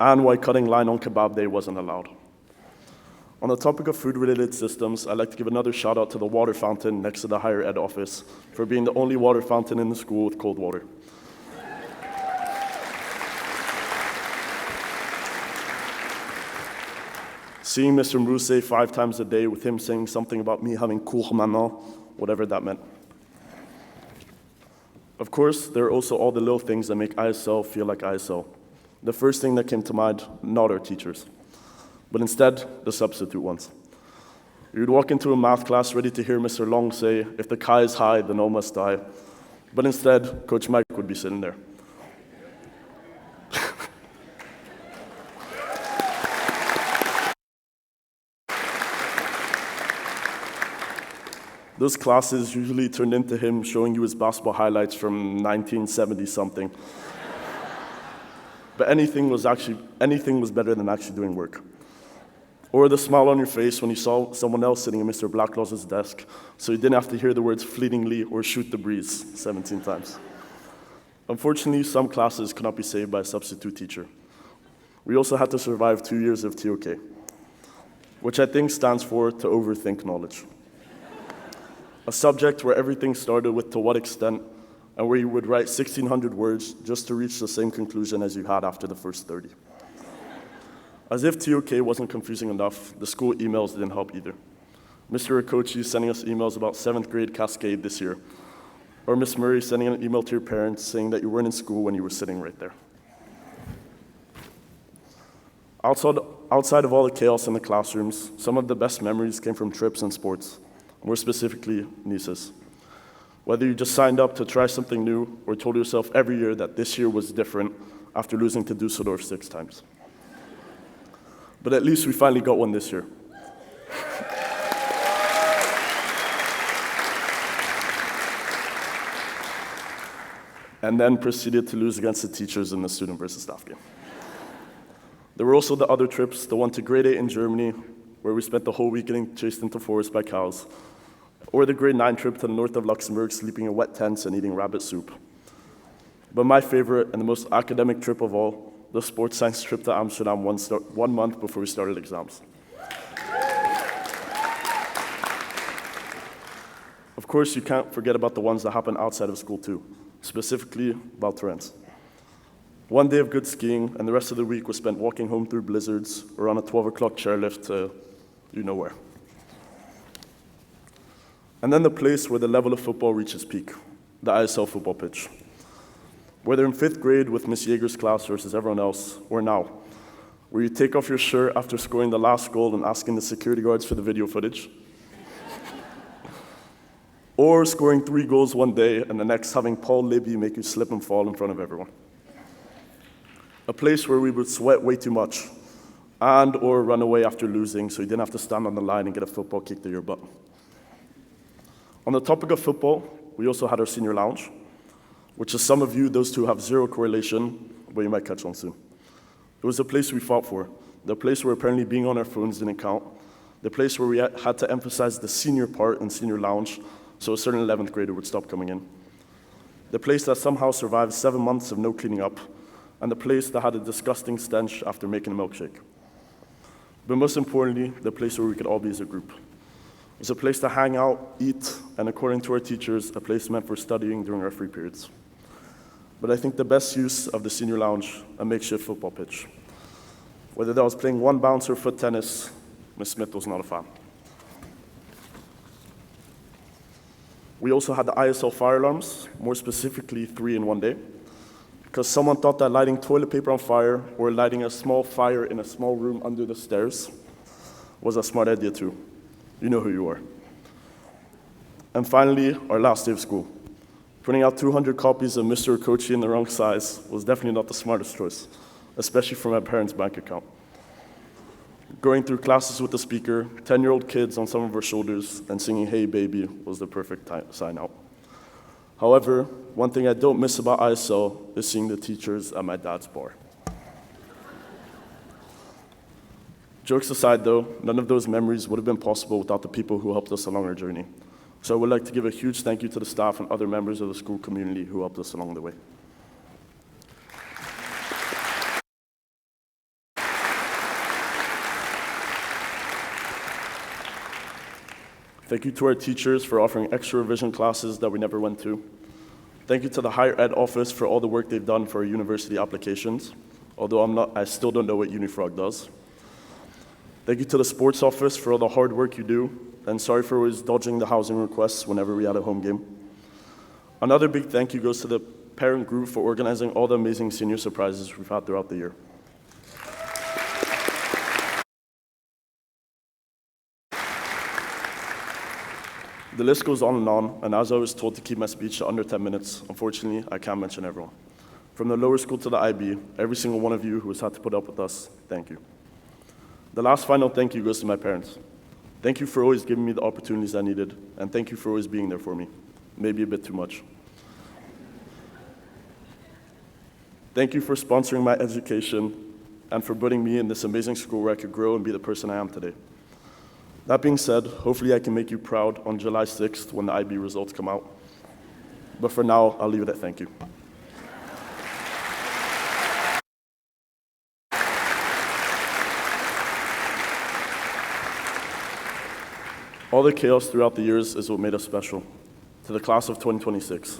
and why cutting line on kebab day wasn't allowed. On the topic of food-related systems, I'd like to give another shout out to the water fountain next to the higher ed office for being the only water fountain in the school with cold water. Seeing Mr. Mousse 5 times a day with him saying something about me having cours maintenant, whatever that meant. Of course, there are also all the little things that make ISL feel like ISL. The first thing that came to mind, not our teachers, but instead, the substitute ones. You'd walk into a math class ready to hear Mr. Long say, if the chi is high, then all must die. But instead, Coach Mike would be sitting there. Those classes usually turned into him showing you his basketball highlights from 1970-something. But anything was better than actually doing work. Or the smile on your face when you saw someone else sitting at Mr. Blacklaw's desk, so you didn't have to hear the words fleetingly or shoot the breeze 17 times. Unfortunately, some classes could not be saved by a substitute teacher. We also had to survive 2 years of TOK, which I think stands for to overthink knowledge. A subject where everything started with to what extent, and where you would write 1,600 words just to reach the same conclusion as you had after the first 30. As if TOK wasn't confusing enough, the school emails didn't help either. Mr. Okochi sending us emails about 7th grade Cascade this year, or Miss Murray sending an email to your parents saying that you weren't in school when you were sitting right there. Outside of all the chaos in the classrooms, some of the best memories came from trips and sports, more specifically, nieces. Whether you just signed up to try something new or told yourself every year that this year was different after losing to Dusseldorf 6 times. But at least we finally got one this year. And then proceeded to lose against the teachers in the student versus staff game. There were also the other trips, the one to grade 8 in Germany, where we spent the whole week getting chased into forests by cows, or the grade 9 trip to the north of Luxembourg, sleeping in wet tents and eating rabbit soup. But my favorite and the most academic trip of all, the sports science trip to Amsterdam 1 month before we started exams. Of course, you can't forget about the ones that happen outside of school too, specifically Val Thorens. 1 day of good skiing, and the rest of the week was spent walking home through blizzards or on a 12 o'clock chairlift to you know where. And then the place where the level of football reaches peak, the ISL football pitch. Whether in 5th grade with Miss Yeager's class versus everyone else, or now, where you take off your shirt after scoring the last goal and asking the security guards for the video footage, or scoring 3 goals one day and the next having Paul Libby make you slip and fall in front of everyone. A place where we would sweat way too much and or run away after losing so you didn't have to stand on the line and get a football kicked to your butt. On the topic of football, we also had our senior lounge, which to some of you, those two have zero correlation, but you might catch on soon. It was a place we fought for, the place where apparently being on our phones didn't count, the place where we had to emphasize the senior part in senior lounge so a certain 11th grader would stop coming in. The place that somehow survived 7 months of no cleaning up, and the place that had a disgusting stench after making a milkshake. But most importantly, the place where we could all be as a group. It was a place to hang out, eat, and according to our teachers, a place meant for studying during our free periods. But I think the best use of the senior lounge, a makeshift football pitch. Whether that was playing one bounce or foot tennis, Miss Smith was not a fan. We also had the ISL fire alarms, more specifically 3 in one day, because someone thought that lighting toilet paper on fire or lighting a small fire in a small room under the stairs was a smart idea too. You know who you are. And finally, our last day of school. Printing out 200 copies of Mr. Okochi in the wrong size was definitely not the smartest choice, especially for my parents' bank account. Going through classes with the speaker, 10-year-old kids on some of our shoulders, and singing Hey Baby was the perfect sign out. However, one thing I don't miss about ISL is seeing the teachers at my dad's bar. Jokes aside though, none of those memories would have been possible without the people who helped us along our journey. So I would like to give a huge thank you to the staff and other members of the school community who helped us along the way. Thank you to our teachers for offering extra revision classes that we never went to. Thank you to the Higher Ed Office for all the work they've done for our university applications, although I still don't know what Unifrog does. Thank you to the Sports Office for all the hard work you do, and sorry for always dodging the housing requests whenever we had a home game. Another big thank you goes to the parent group for organizing all the amazing senior surprises we've had throughout the year. The list goes on, and as I was told to keep my speech to under 10 minutes, unfortunately, I can't mention everyone. From the lower school to the IB, every single one of you who has had to put up with us, thank you. The last final thank you goes to my parents. Thank you for always giving me the opportunities I needed, and thank you for always being there for me. Maybe a bit too much. Thank you for sponsoring my education and for putting me in this amazing school where I could grow and be the person I am today. That being said, hopefully I can make you proud on July 6th when the IB results come out. But for now, I'll leave it at thank you. All the chaos throughout the years is what made us special. To the class of 2026,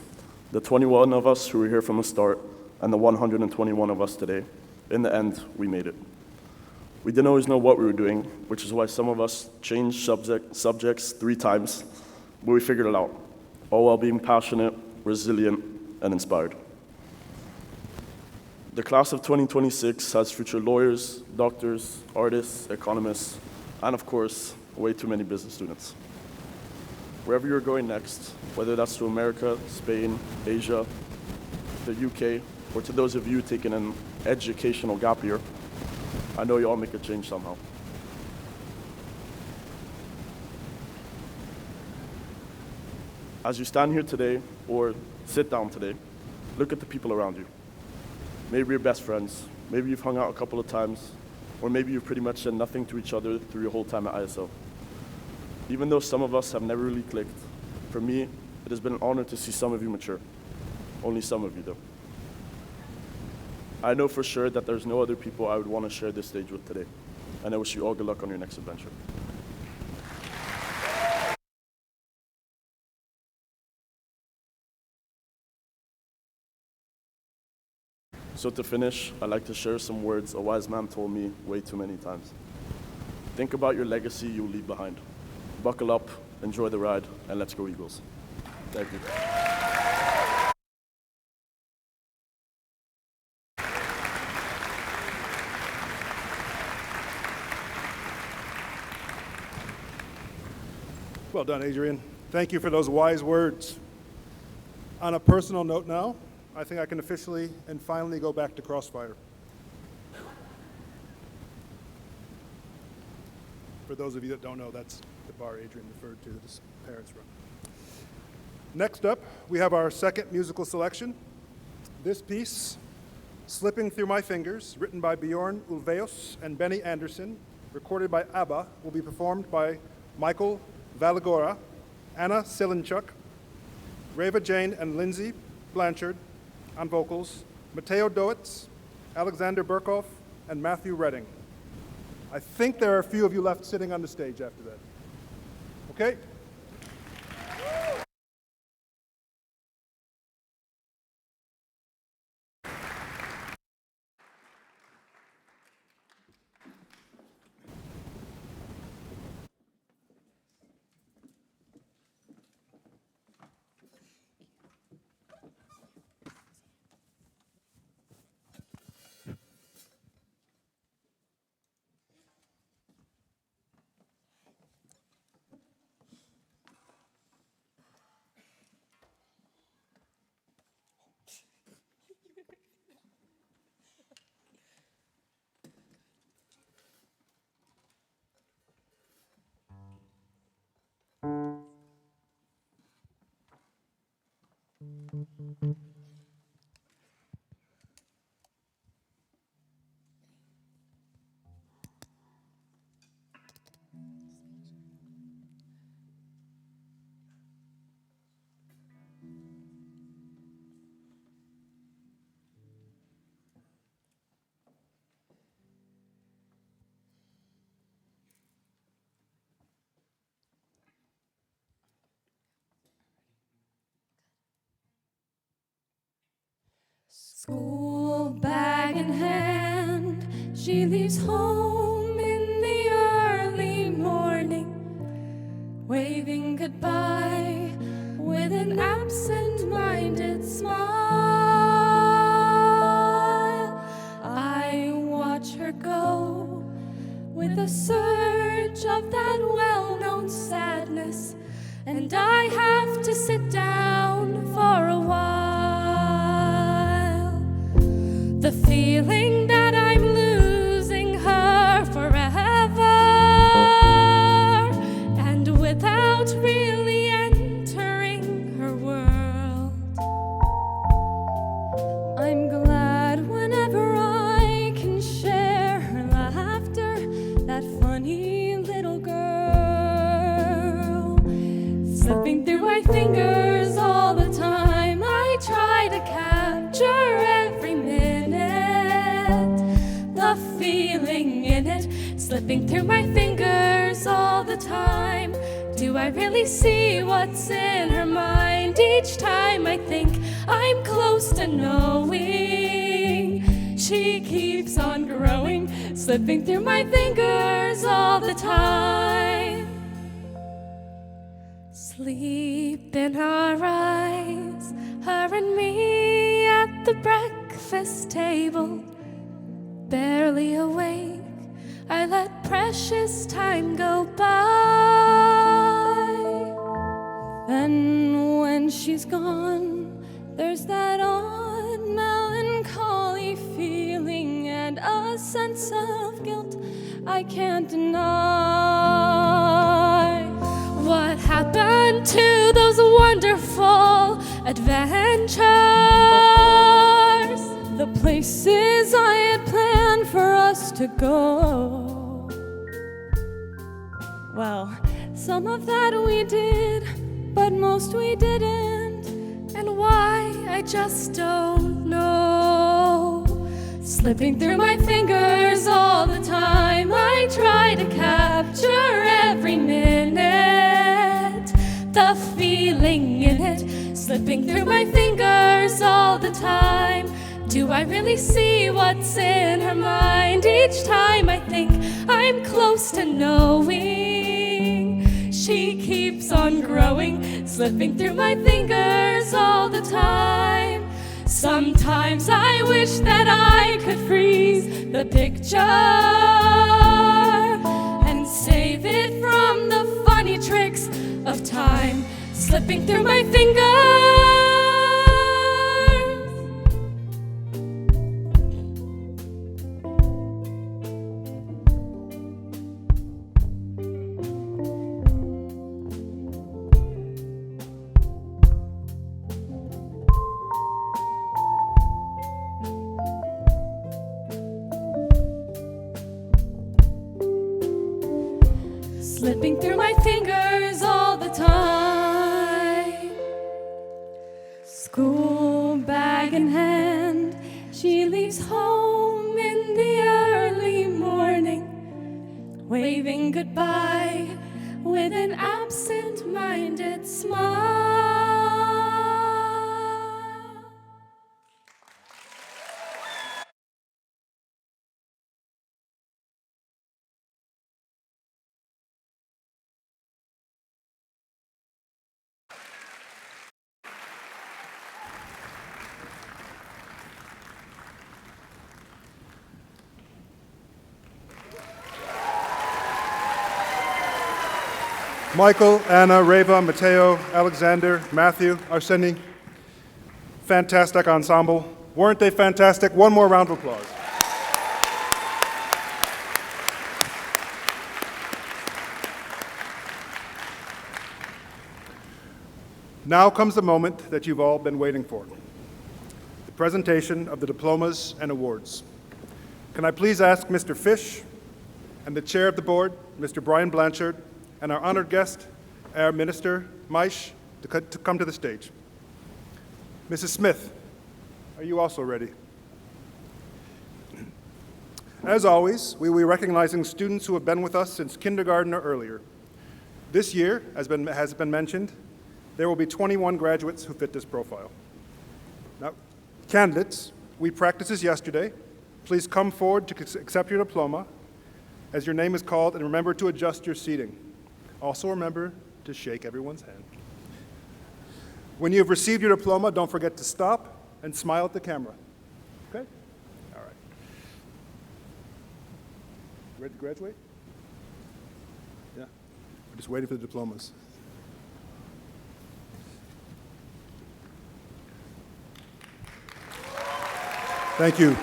the 21 of us who were here from the start, and the 121 of us today, in the end, we made it. We didn't always know what we were doing, which is why some of us changed subjects 3 times, but we figured it out, all while being passionate, resilient, and inspired. The class of 2026 has future lawyers, doctors, artists, economists, and of course, way too many business students. Wherever you're going next, whether that's to America, Spain, Asia, the UK, or to those of you taking an educational gap year, I know you all make a change somehow. As you stand here today, or sit down today, look at the people around you. Maybe you're best friends, maybe you've hung out a couple of times, or maybe you've pretty much said nothing to each other through your whole time at ISL. Even though some of us have never really clicked, for me, it has been an honor to see some of you mature. Only some of you, though. I know for sure that there's no other people I would want to share this stage with today, and I wish you all good luck on your next adventure. So to finish, I'd like to share some words a wise man told me way too many times. Think about your legacy you'll leave behind. Buckle up, enjoy the ride, and let's go Eagles. Thank you. Well done, Adrian. Thank you for those wise words. On a personal note now, I think I can officially and finally go back to Crossfire. For those of you that don't know, that's the bar Adrian referred to that his parents run. Next up, we have our second musical selection. This piece, Slipping Through My Fingers, written by Bjorn Ulvaeus and Benny Andersson, recorded by ABBA, will be performed by Michael Valagora, Anna Silenchuk, Reva Jane and Lindsay Blanchard on vocals, Matteo Doetz, Alexander Burkhoff, and Matthew Redding. I think there are a few of you left sitting on the stage after that. Okay? School bag in hand, she leaves home in the early morning, waving goodbye with an absent-minded smile. I watch her go with a surge of that well-known sadness, and I have to sit down for a while. The feeling that I'm losing her forever, and without really entering her world. I'm glad whenever I can share her laughter, that funny little girl. Slipping through my fingers all the time, I try to capture every minute, the feeling in it. Slipping through my fingers all the time, do I really see what's in her mind? Each time I think I'm close to knowing, she keeps on growing, slipping through my fingers all the time. Sleep in our eyes, her and me at the breakfast table. Barely awake, I let precious time go by. Then when she's gone, there's that odd melancholy feeling and a sense of guilt I can't deny. What happened to those wonderful adventures? The places I had planned for us to go. Well, some of that we did, but most we didn't. And why, I just don't know. Slipping through my fingers all the time, I try to capture every minute, the feeling in it. Slipping through my fingers all the time, do I really see what's in her mind? Each time I think I'm close to knowing, she keeps on growing, slipping through my fingers all the time. Sometimes I wish that I could freeze the picture and save it from the funny tricks of time slipping through my fingers. Slipping through my fingers all the time. School bag in hand, she leaves home in the early morning, waving goodbye with an absent-minded smile. Michael, Anna, Reva, Mateo, Alexander, Matthew are singing. Fantastic ensemble. Weren't they fantastic? One more round of applause. Now comes the moment that you've all been waiting for, the presentation of the diplomas and awards. Can I please ask Mr. Fish and the chair of the board, Mr. Brian Blanchard, and our honored guest, our Minister Maish, to come to the stage. Mrs. Smith, are you also ready? As always, we will be recognizing students who have been with us since kindergarten or earlier. This year, as has been mentioned, there will be 21 graduates who fit this profile. Now, candidates, we practiced this yesterday. Please come forward to accept your diploma as your name is called, and remember to adjust your seating. Also remember to shake everyone's hand. When you have received your diploma, don't forget to stop and smile at the camera. Okay? All right. Ready to graduate? Yeah. We're just waiting for the diplomas. Thank you.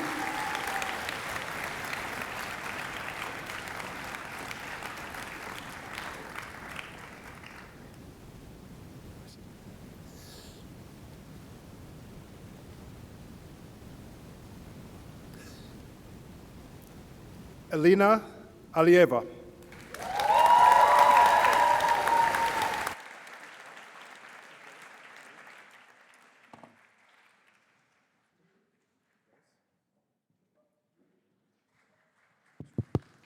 Elena Alieva.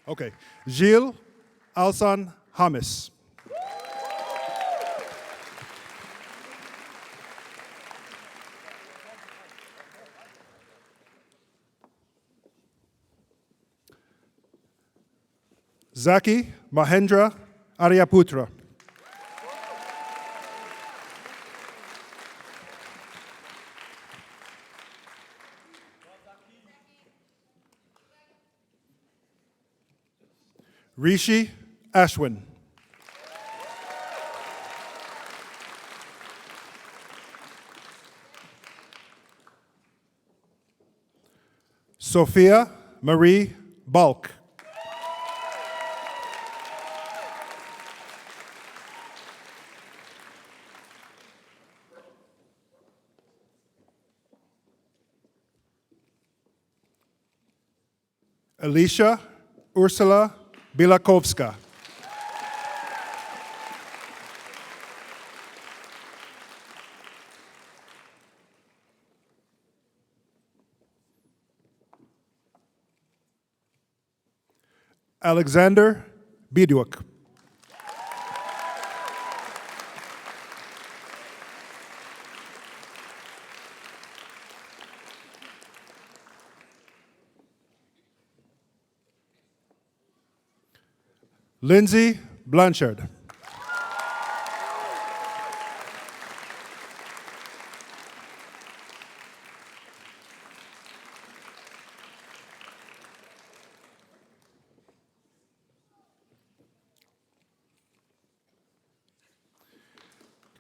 Okay. Gilles Alsan Hamis. Zaki Mahendra Aryaputra. Rishi Ashwin. Sophia Marie Balk. Alicia Ursula Bilakovska. Alexander Biduk. Lindsay Blanchard.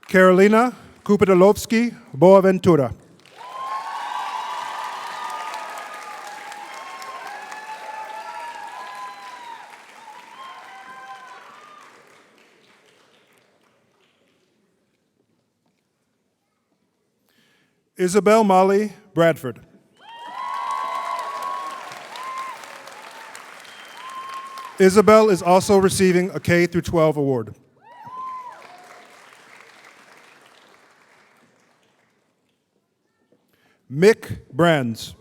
Carolina Kupitalovsky Boaventura. Isabel Molly Bradford. Isabel is also receiving a K-12 award. Mick Brands.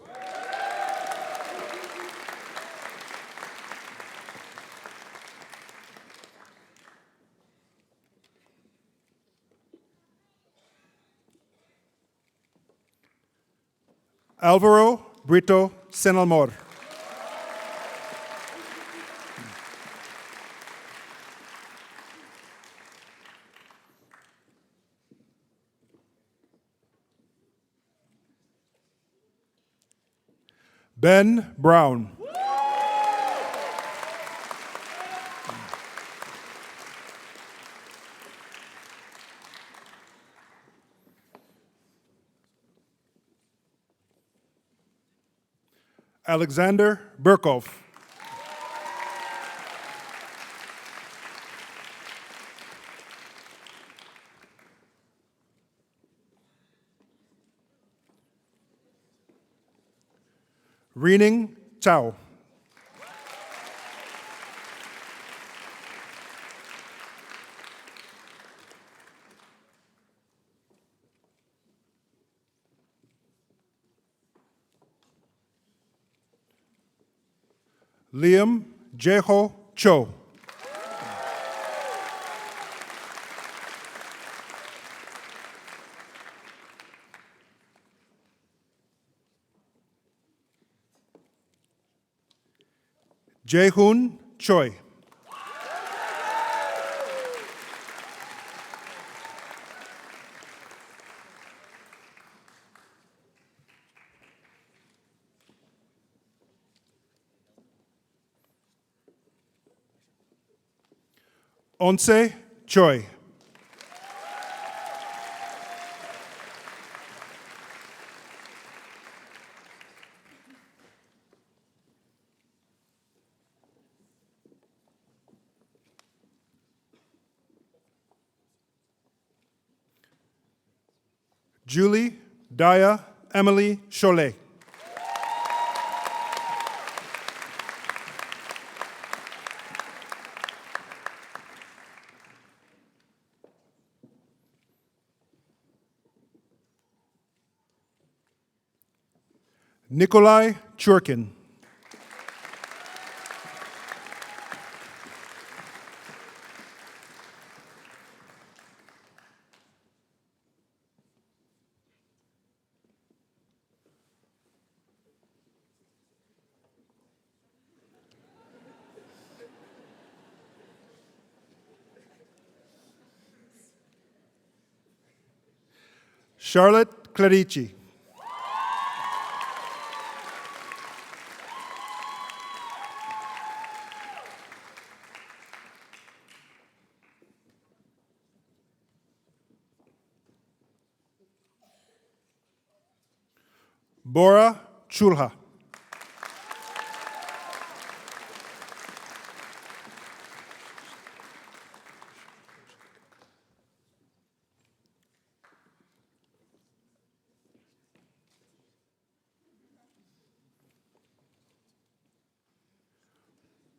Alvaro Brito Senalmor. Ben Brown. Alexander Burkov. Rening Tao. Liam Jeho Cho. Jaehoon Choi. Onse Choi. Julie Daya Emily Cholet. Nikolai Churkin. Charlotte Clarici. Bora Chulha.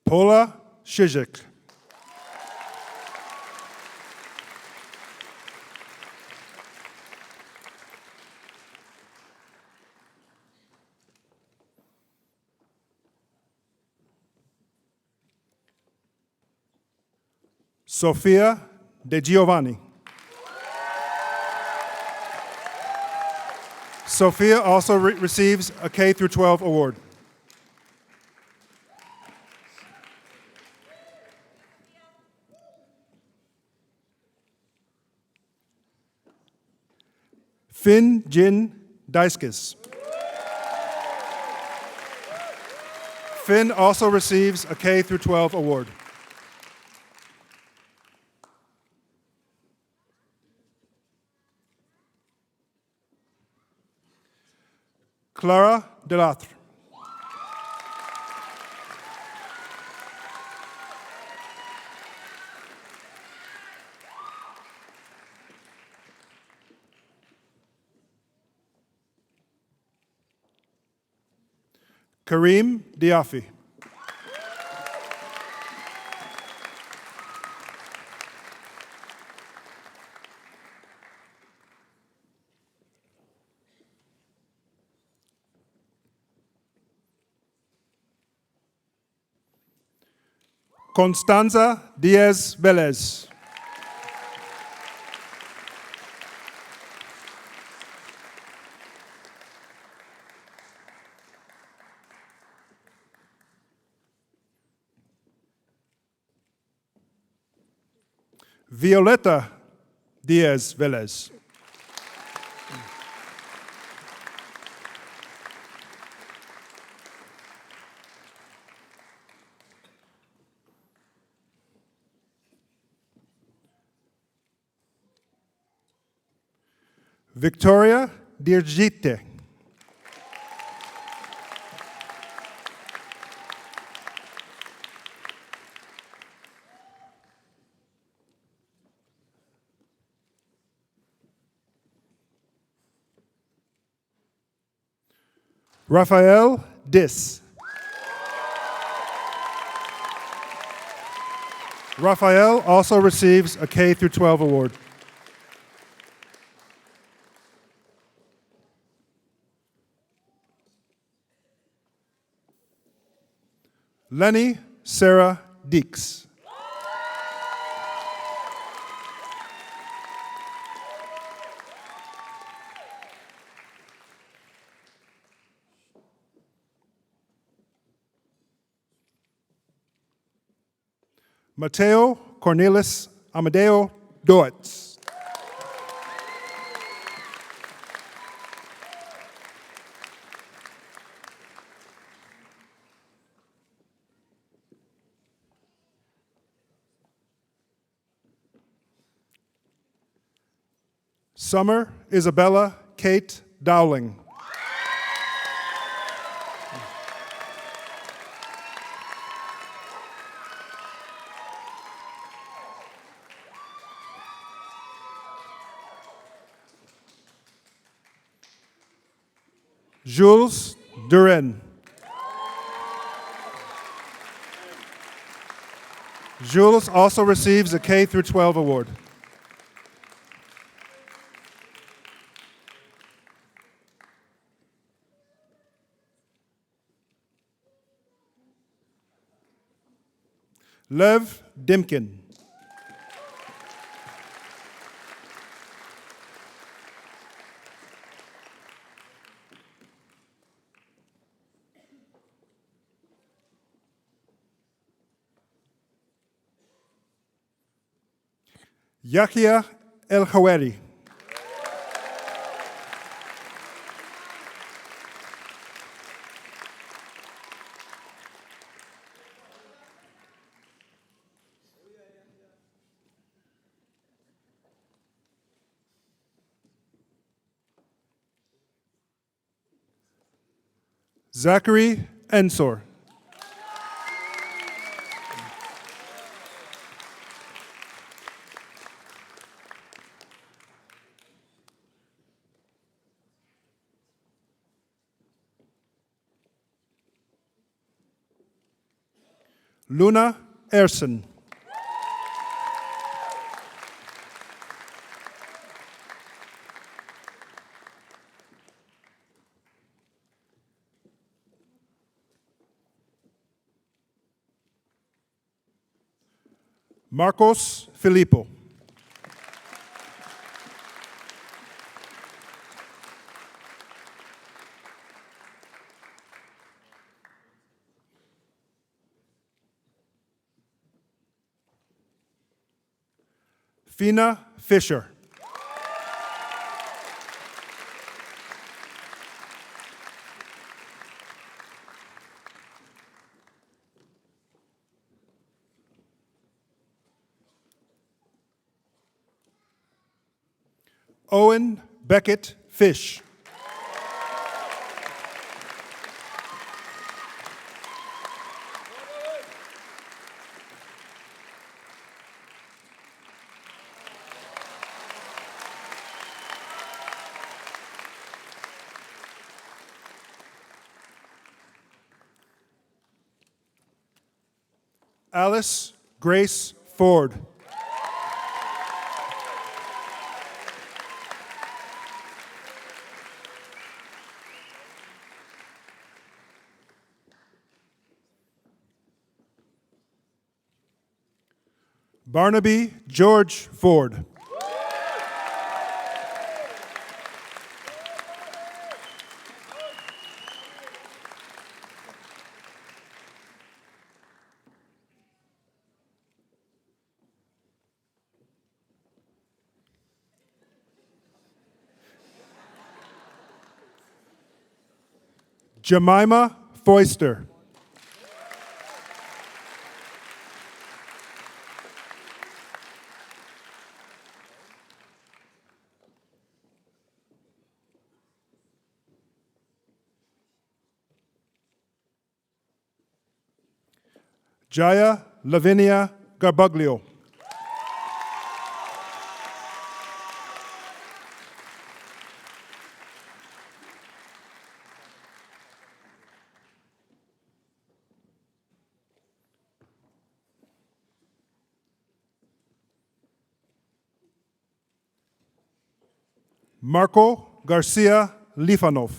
Paula Shizek. Sofia De Giovanni. Sophia also receives a K through 12 award. Finn Jin Daiskis. Finn also receives a K through 12 award. Clara Delatre. Kareem Diafi. Constanza Diaz Velez. Violeta Diaz Velez. Victoria Dirjite. Rafael Dis. Raphael also receives a K through 12 award. Lenny Sarah Deeks. Mateo Cornelis Amadeo Doetz. Summer Isabella Kate Dowling. Jules Duren. Jules also receives a K through 12 award. Lev Dimkin. Yahya El Khaweri. Zachary Ensor. Luna Erson. Marcos Filippo. Fina Fisher. Owen Beckett Fish. Alice Grace Ford. Barnaby George Ford. Jemima Foister. Jaya Lavinia Garbaglio. Marco Garcia Lifanov.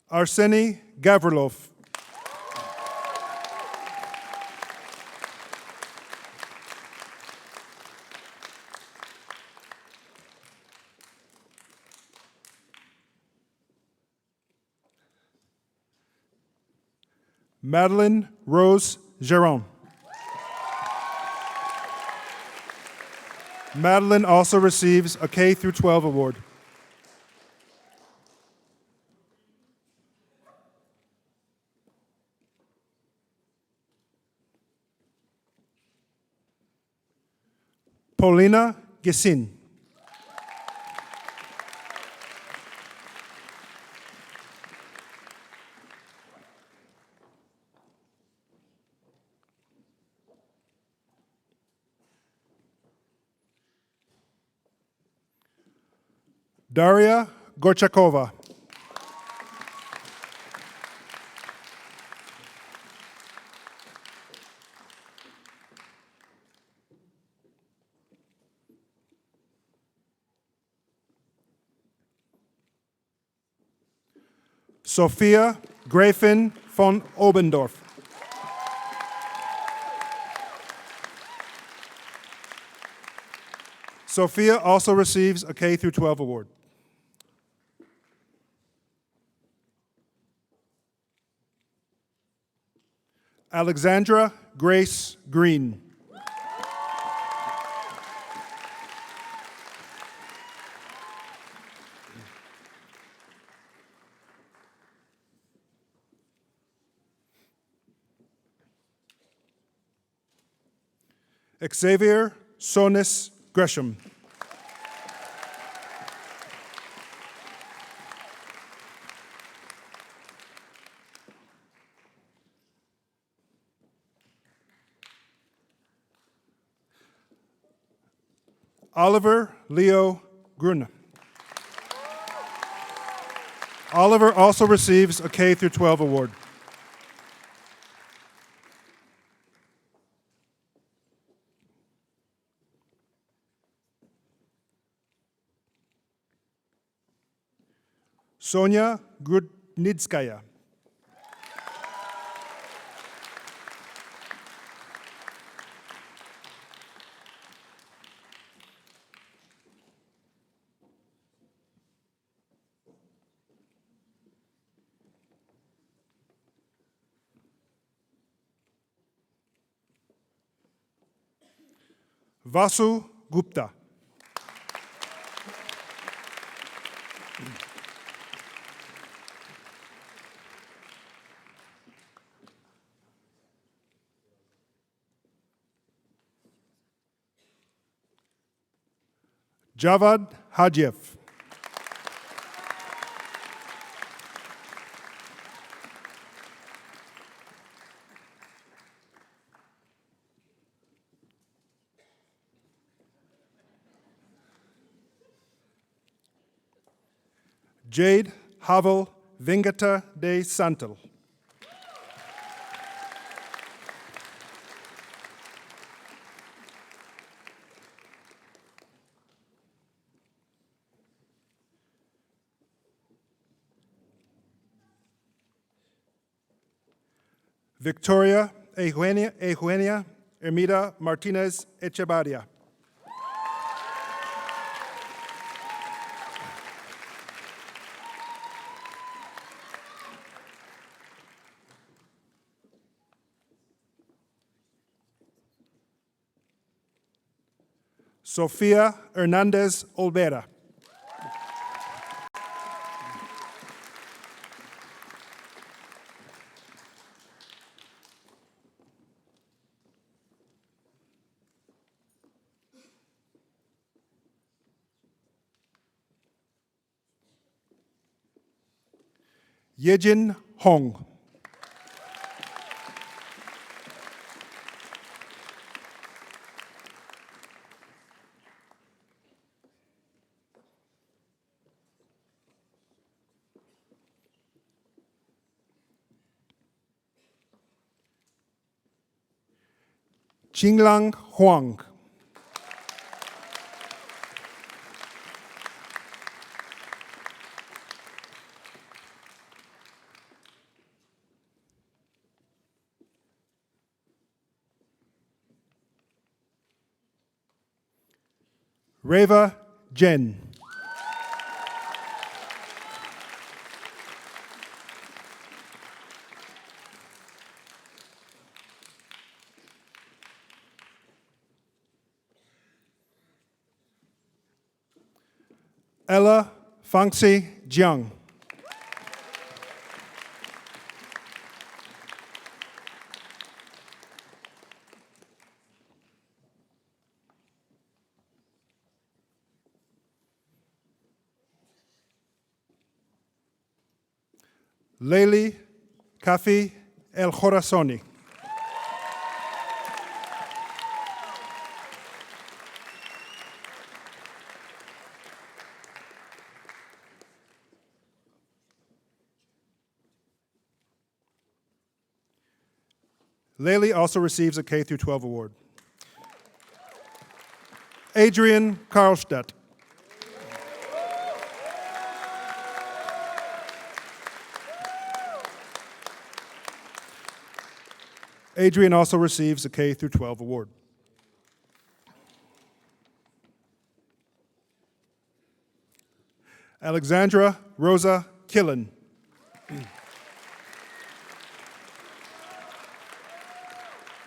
Arseny Gavrilov. Madeline Rose Geron. Madeline also receives a K through 12 award. Paulina Gesin. Daria Gorchakova. Sophia Gräfin von Obendorf. Sophia also receives a K through 12 award. Alexandra Grace Green. Xavier Sonis Gresham. Oliver Leo Grun. Oliver also receives a K through 12 award. Sonia Grudnitskaya. Vasu Gupta. Javad Hajiev. Jade Havel Vengata de Santal. Victoria Eugenia Ermida Martinez Echevarria. Sofia Hernandez Olvera. Yejin Hong. Qinglang Huang. Reva Jen. Ella Fangxi Jiang. Leili Kafi El Khorasoni. Leili also receives a K through 12 award. Adrian Karlstedt. Adrian also receives a K through 12 award. Alexandra Rosa Killen.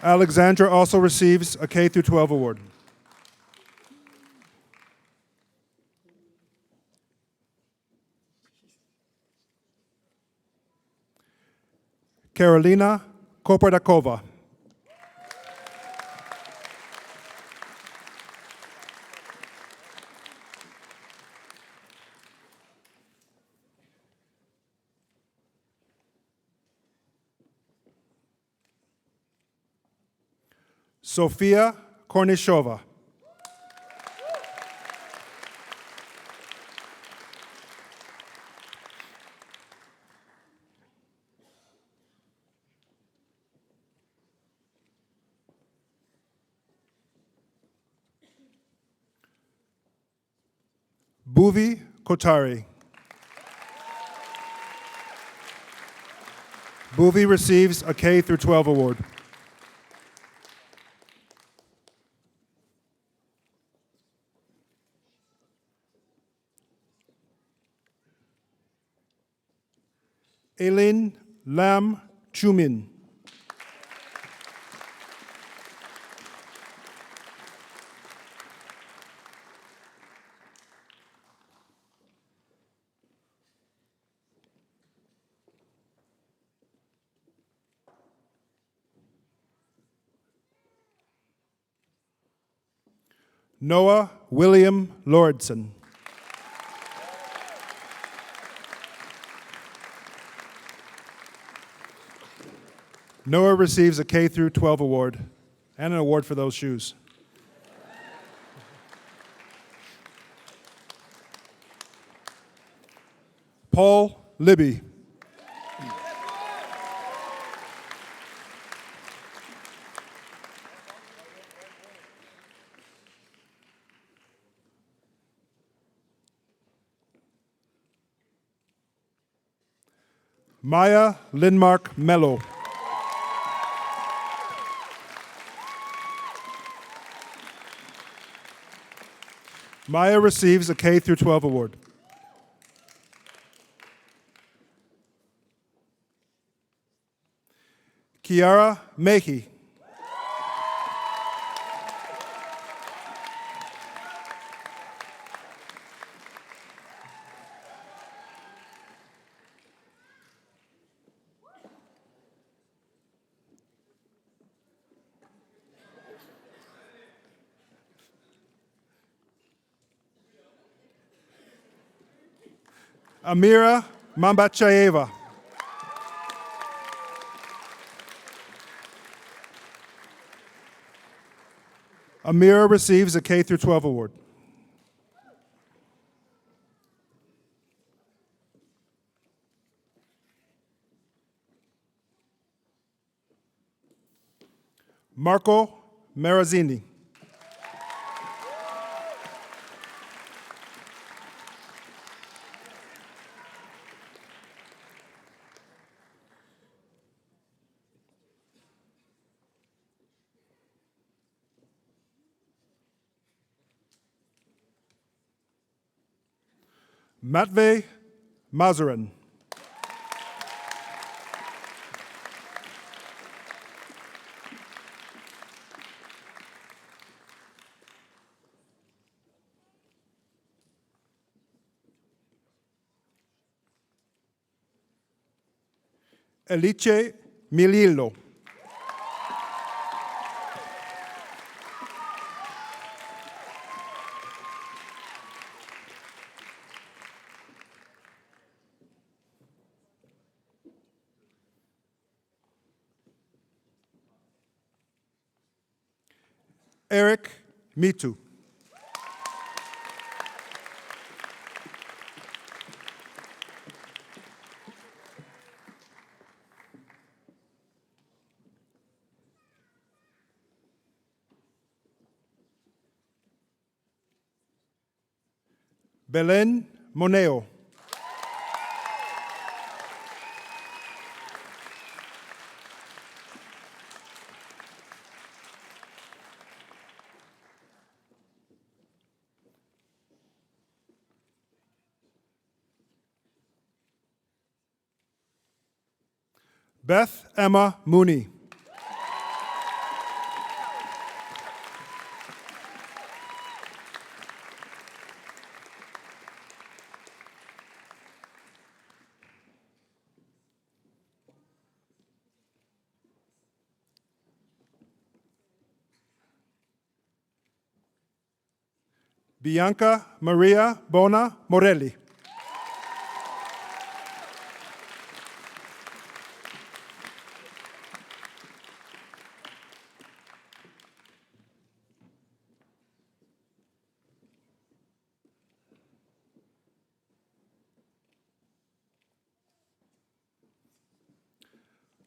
Alexandra also receives a K through 12 award. Carolina Kopardakova. Sofia Kornishova. Bhuvi Kotari. Bhuvi receives a K through 12 award. Aileen Lam Chumin. Noah William Lordson. Noah receives a K through 12 award and an award for those shoes. Paul Libby. Maya Lindmark Mello. Maya receives a K through 12 award. Kiara Mehi. Amira Mambachaeva. Amira receives a K through 12 award. Marco Marazzini. Matvey Mazurin. Elice Milillo. Eric Mitu. Belen Moneo. Beth Emma Mooney. Bianca Maria Bona Morelli.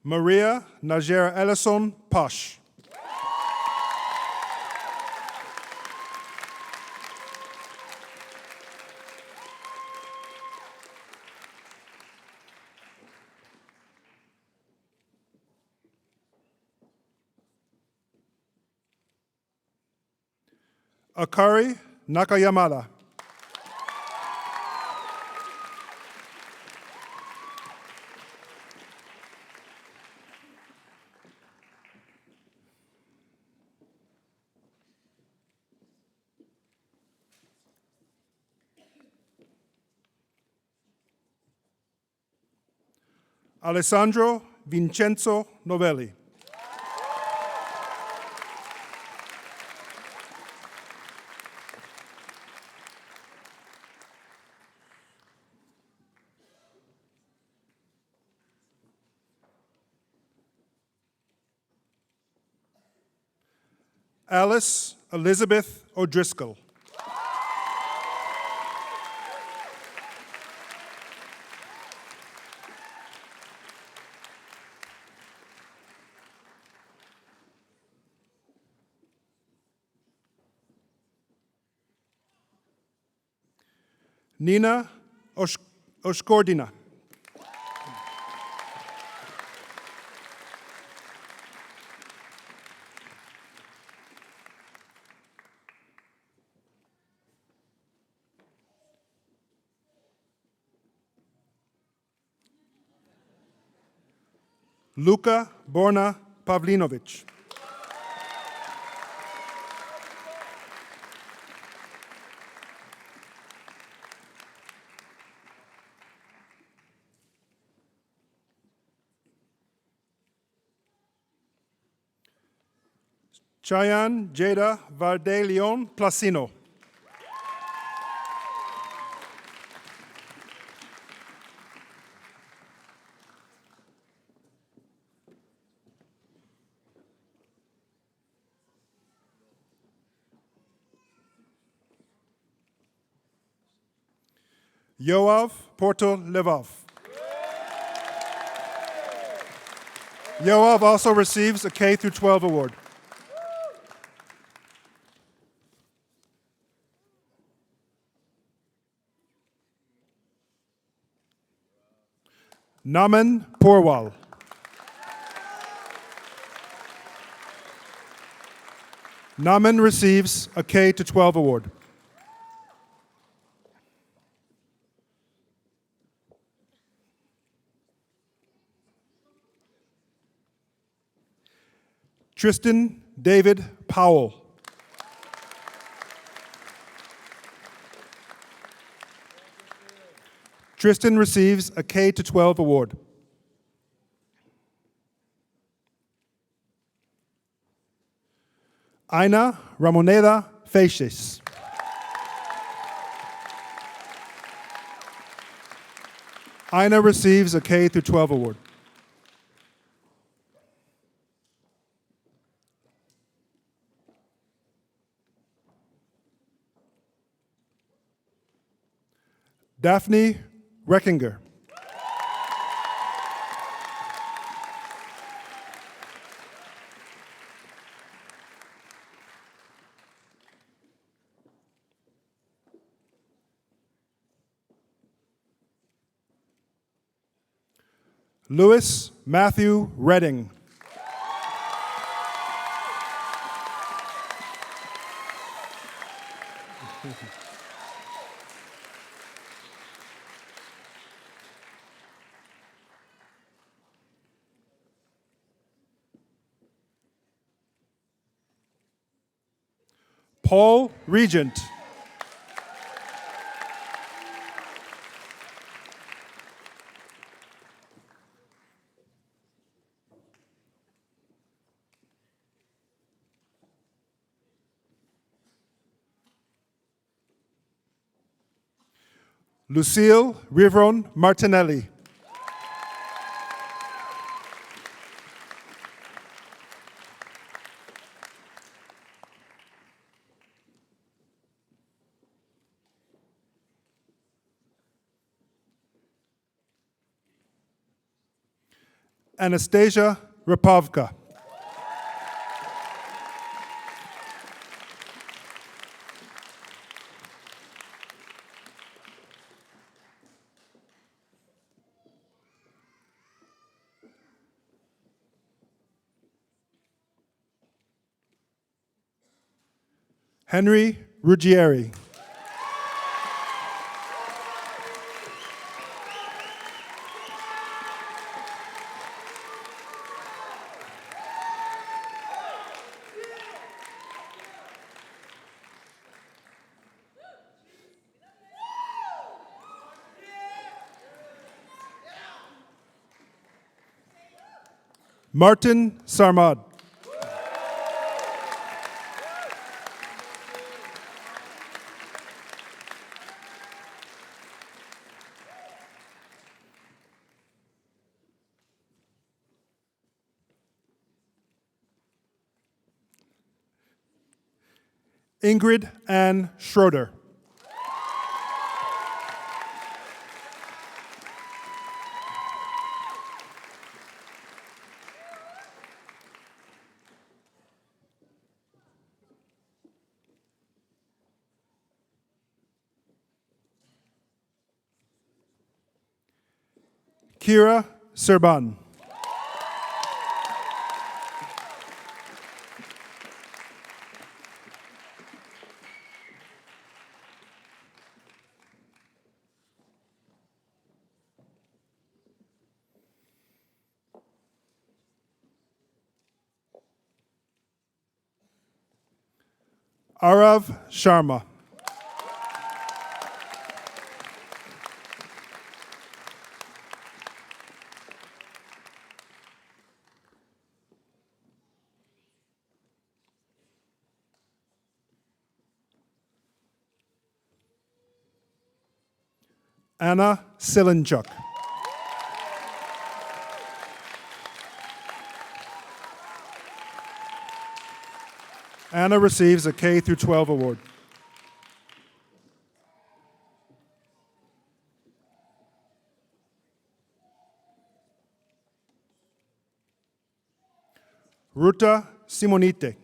Maria Najera Ellison Posh. Akari Nakayamada. Alessandro Vincenzo Novelli. Alice Elizabeth O'Driscoll. Nina Oshkordina. Luka Borna Pavlinovic. Cheyenne Jada Vardeleon Placino. Yoav Porto Levov. Yoav also receives a K through 12 award. Naman Porwal. Naman receives a K-12 award. Tristan David Powell. Tristan receives a K-12 award. Aina Ramoneda Feixes. Aina receives a K-12 award. Daphne Reckinger. Louis Matthew Redding. Paul Regent. Lucille Rivron Martinelli. Anastasia Rapovka. Henry Ruggieri. Martin Sarmad. Ingrid Ann Schroeder. Kira Serban. Arav Sharma. Anna Silinchuk. Anna receives a K-12 award. Ruta Simonite.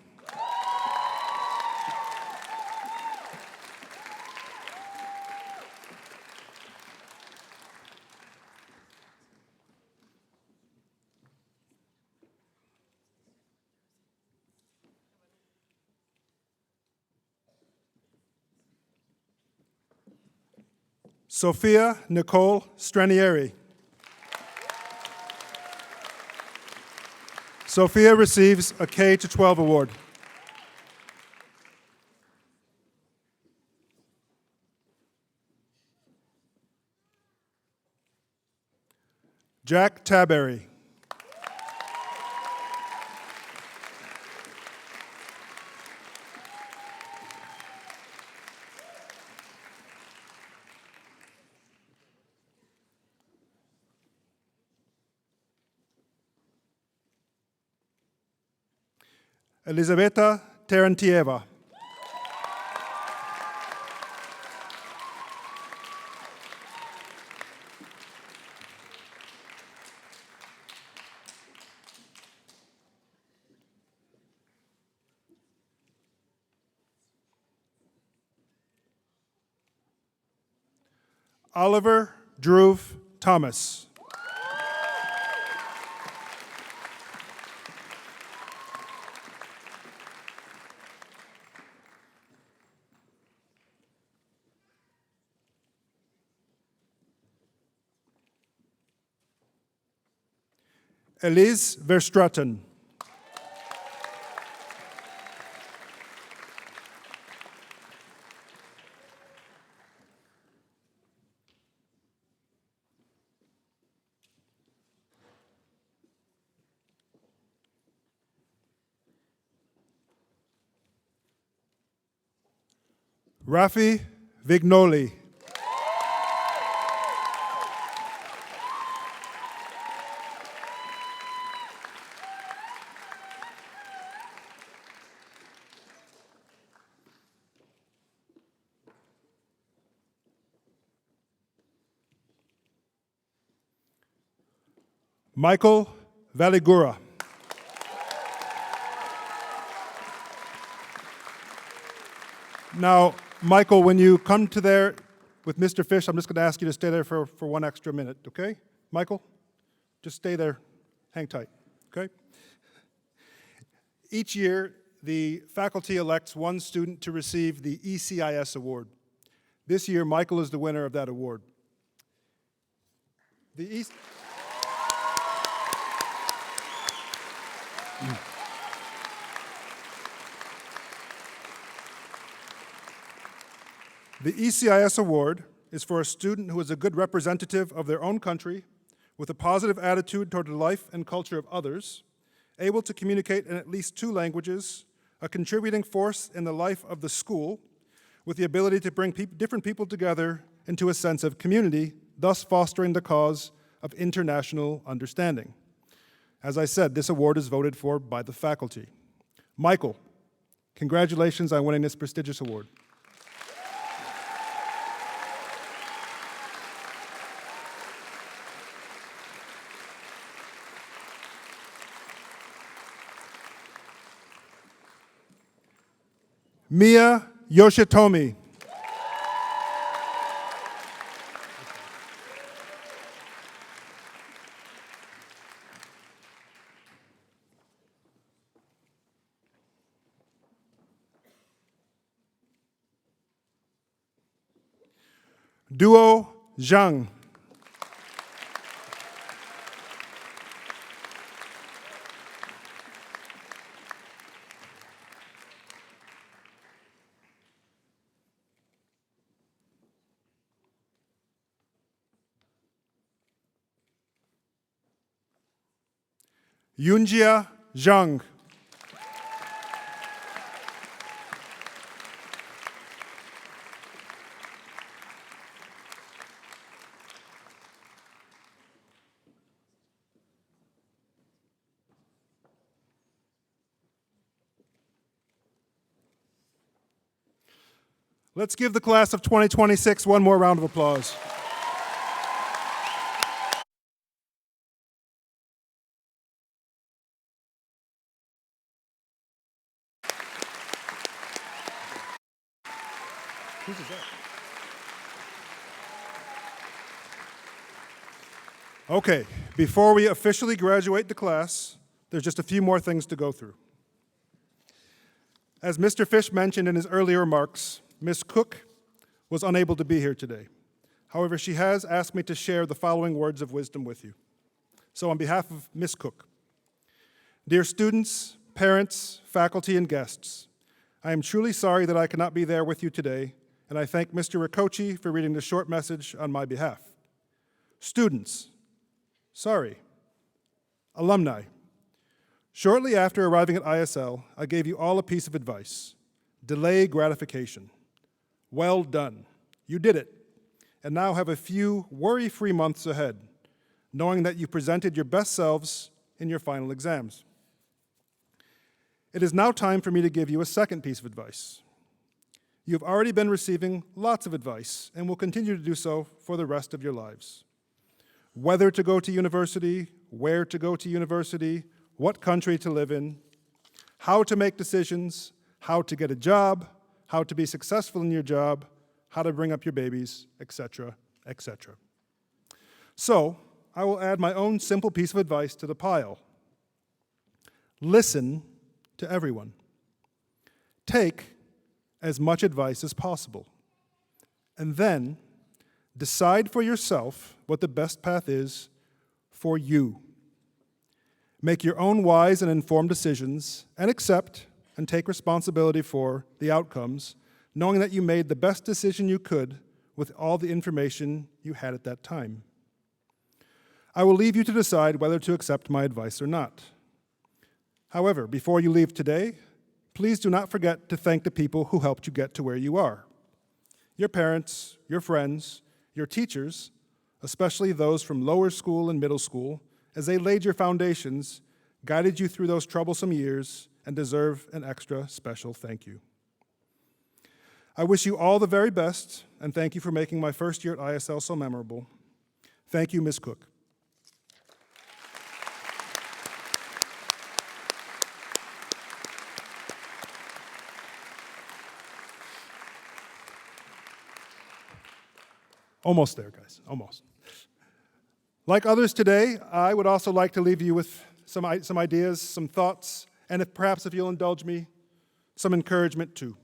Sophia Nicole Stranieri. Sophia receives a K-12 award. Jack Taberry. Elisabetta Tarantieva. Oliver Drew Thomas. Elise Verstraeten. Rafi Vignoli. Michael Valigura. Now, Michael, when you come to there with Mr. Fish, I'm just going to ask you to stay there for 1 extra minute, okay? Michael, just stay there, hang tight, okay? Each year, the faculty elects one student to receive the ECIS award. This year, Michael is the winner of that award. The ECIS award is for a student who is a good representative of their own country, with a positive attitude toward the life and culture of others, able to communicate in at least 2 languages, a contributing force in the life of the school, with the ability to bring different people together into a sense of community, thus fostering the cause of international understanding. As I said, this award is voted for by the faculty. Michael, congratulations on winning this prestigious award. Mia Yoshitomi. Duo Zhang. Yunjia Zhang. Let's give the class of 2026 one more round of applause. Whose is that? Okay, before we officially graduate the class, there's just a few more things to go through. As Mr. Fish mentioned in his earlier remarks, Ms. Cook was unable to be here today. However, she has asked me to share the following words of wisdom with you. So on behalf of Ms. Cook, dear students, parents, faculty, and guests, I am truly sorry that I cannot be there with you today, and I thank Mr. Ricochi for reading the short message on my behalf. Students, sorry. Alumni, shortly after arriving at ISL, I gave you all a piece of advice. Delay gratification. Well done. You did it, and now have a few worry-free months ahead, knowing that you presented your best selves in your final exams. It is now time for me to give you a second piece of advice. You have already been receiving lots of advice and will continue to do so for the rest of your lives. Whether to go to university, where to go to university, what country to live in, how to make decisions, how to get a job, how to be successful in your job, how to bring up your babies, etc., etc. So, I will add my own simple piece of advice to the pile. Listen to everyone. Take as much advice as possible. And then decide for yourself what the best path is for you. Make your own wise and informed decisions and accept and take responsibility for the outcomes, knowing that you made the best decision you could with all the information you had at that time. I will leave you to decide whether to accept my advice or not. However, before you leave today, please do not forget to thank the people who helped you get to where you are. Your parents, your friends, your teachers, especially those from lower school and middle school, as they laid your foundations, guided you through those troublesome years, and deserve an extra special thank you. I wish you all the very best, and thank you for making my first year at ISL so memorable. Thank you, Ms. Cook. Almost there, guys, almost. Like others today, I would also like to leave you with some ideas, some thoughts, and if you'll indulge me, some encouragement too.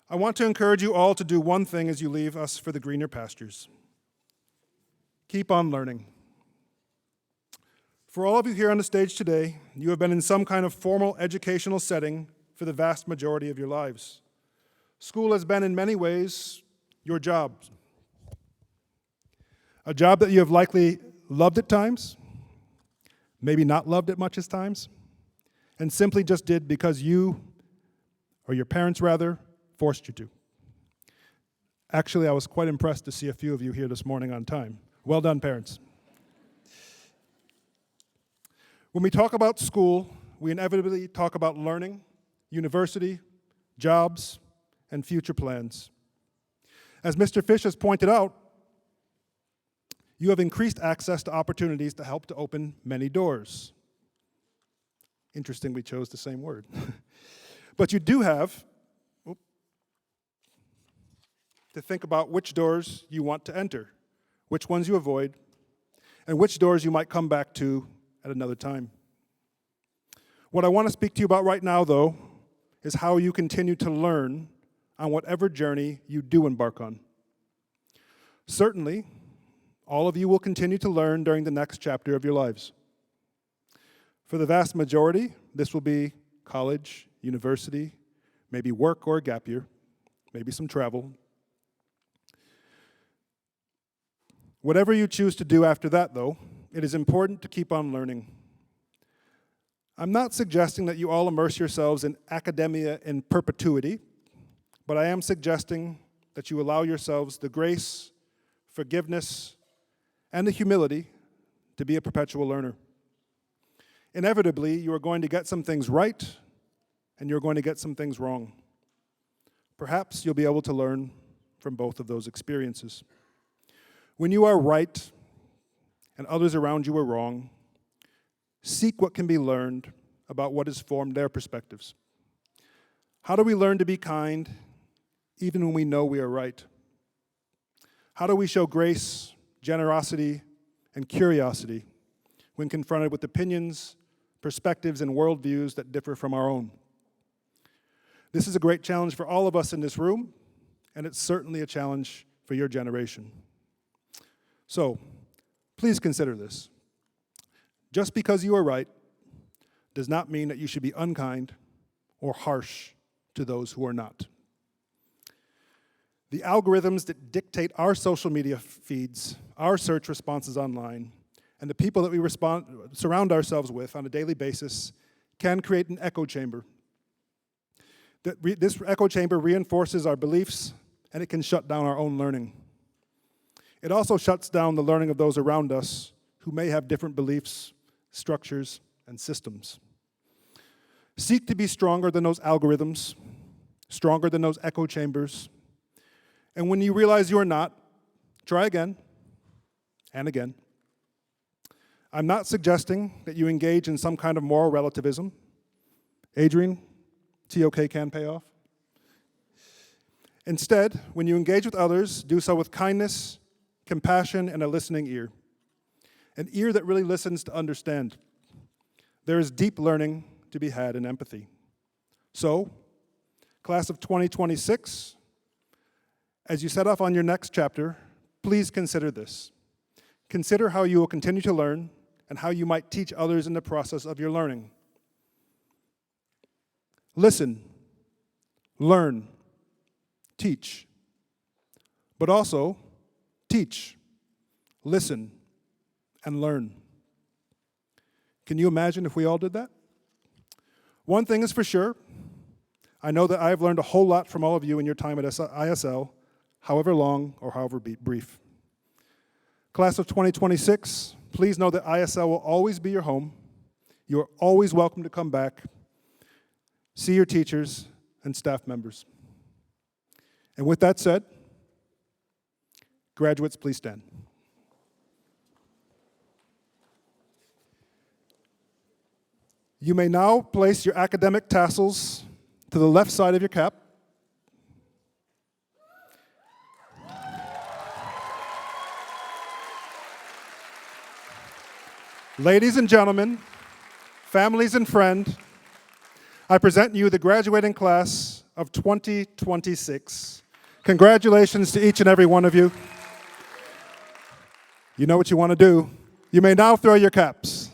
I want to encourage you all to do one thing as you leave us for the greener pastures. Keep on learning. For all of you here on the stage today, you have been in some kind of formal educational setting for the vast majority of your lives. School has been in many ways your job. A job that you have likely loved at times, maybe not loved at much at times, and simply just did because you, or your parents rather, forced you to. Actually, I was quite impressed to see a few of you here this morning on time. Well done, parents. When we talk about school, we inevitably talk about learning, university, jobs, and future plans. As Mr. Fish has pointed out, you have increased access to opportunities to help to open many doors. Interesting, we chose the same word. But you do have to think about which doors you want to enter, which ones you avoid, and which doors you might come back to at another time. What I want to speak to you about right now, though, is how you continue to learn on whatever journey you do embark on. Certainly, all of you will continue to learn during the next chapter of your lives. For the vast majority, this will be college, university, maybe work or a gap year, maybe some travel. Whatever you choose to do after that, though, it is important to keep on learning. I'm not suggesting that you all immerse yourselves in academia in perpetuity, but I am suggesting that you allow yourselves the grace, forgiveness, and the humility to be a perpetual learner. Inevitably, you are going to get some things right, and you're going to get some things wrong. Perhaps you'll be able to learn from both of those experiences. When you are right, and others around you are wrong, seek what can be learned about what has formed their perspectives. How do we learn to be kind, even when we know we are right? How do we show grace, generosity, and curiosity when confronted with opinions, perspectives, and worldviews that differ from our own? This is a great challenge for all of us in this room, and it's certainly a challenge for your generation. So, please consider this. Just because you are right does not mean that you should be unkind or harsh to those who are not. The algorithms that dictate our social media feeds, our search responses online, and the people that we surround ourselves with on a daily basis can create an echo chamber. This echo chamber reinforces our beliefs, and it can shut down our own learning. It also shuts down the learning of those around us who may have different beliefs, structures, and systems. Seek to be stronger than those algorithms, stronger than those echo chambers. And when you realize you are not, try again and again. I'm not suggesting that you engage in some kind of moral relativism. Adrian, TOK can pay off. Instead, when you engage with others, do so with kindness, compassion, and a listening ear. An ear that really listens to understand. There is deep learning to be had in empathy. So, class of 2026, as you set off on your next chapter, please consider this. Consider how you will continue to learn and how you might teach others in the process of your learning. Listen, learn, teach, but also teach, listen, and learn. Can you imagine if we all did that? One thing is for sure, I know that I have learned a whole lot from all of you in your time at ISL, however long or however brief. Class of 2026, please know that ISL will always be your home. You are always welcome to come back, see your teachers and staff members. And with that said, graduates, please stand. You may now place your academic tassels to the left side of your cap. Ladies and gentlemen, families and friends, I present you the graduating class of 2026. Congratulations to each and every one of you. You know what you want to do. You may now throw your caps.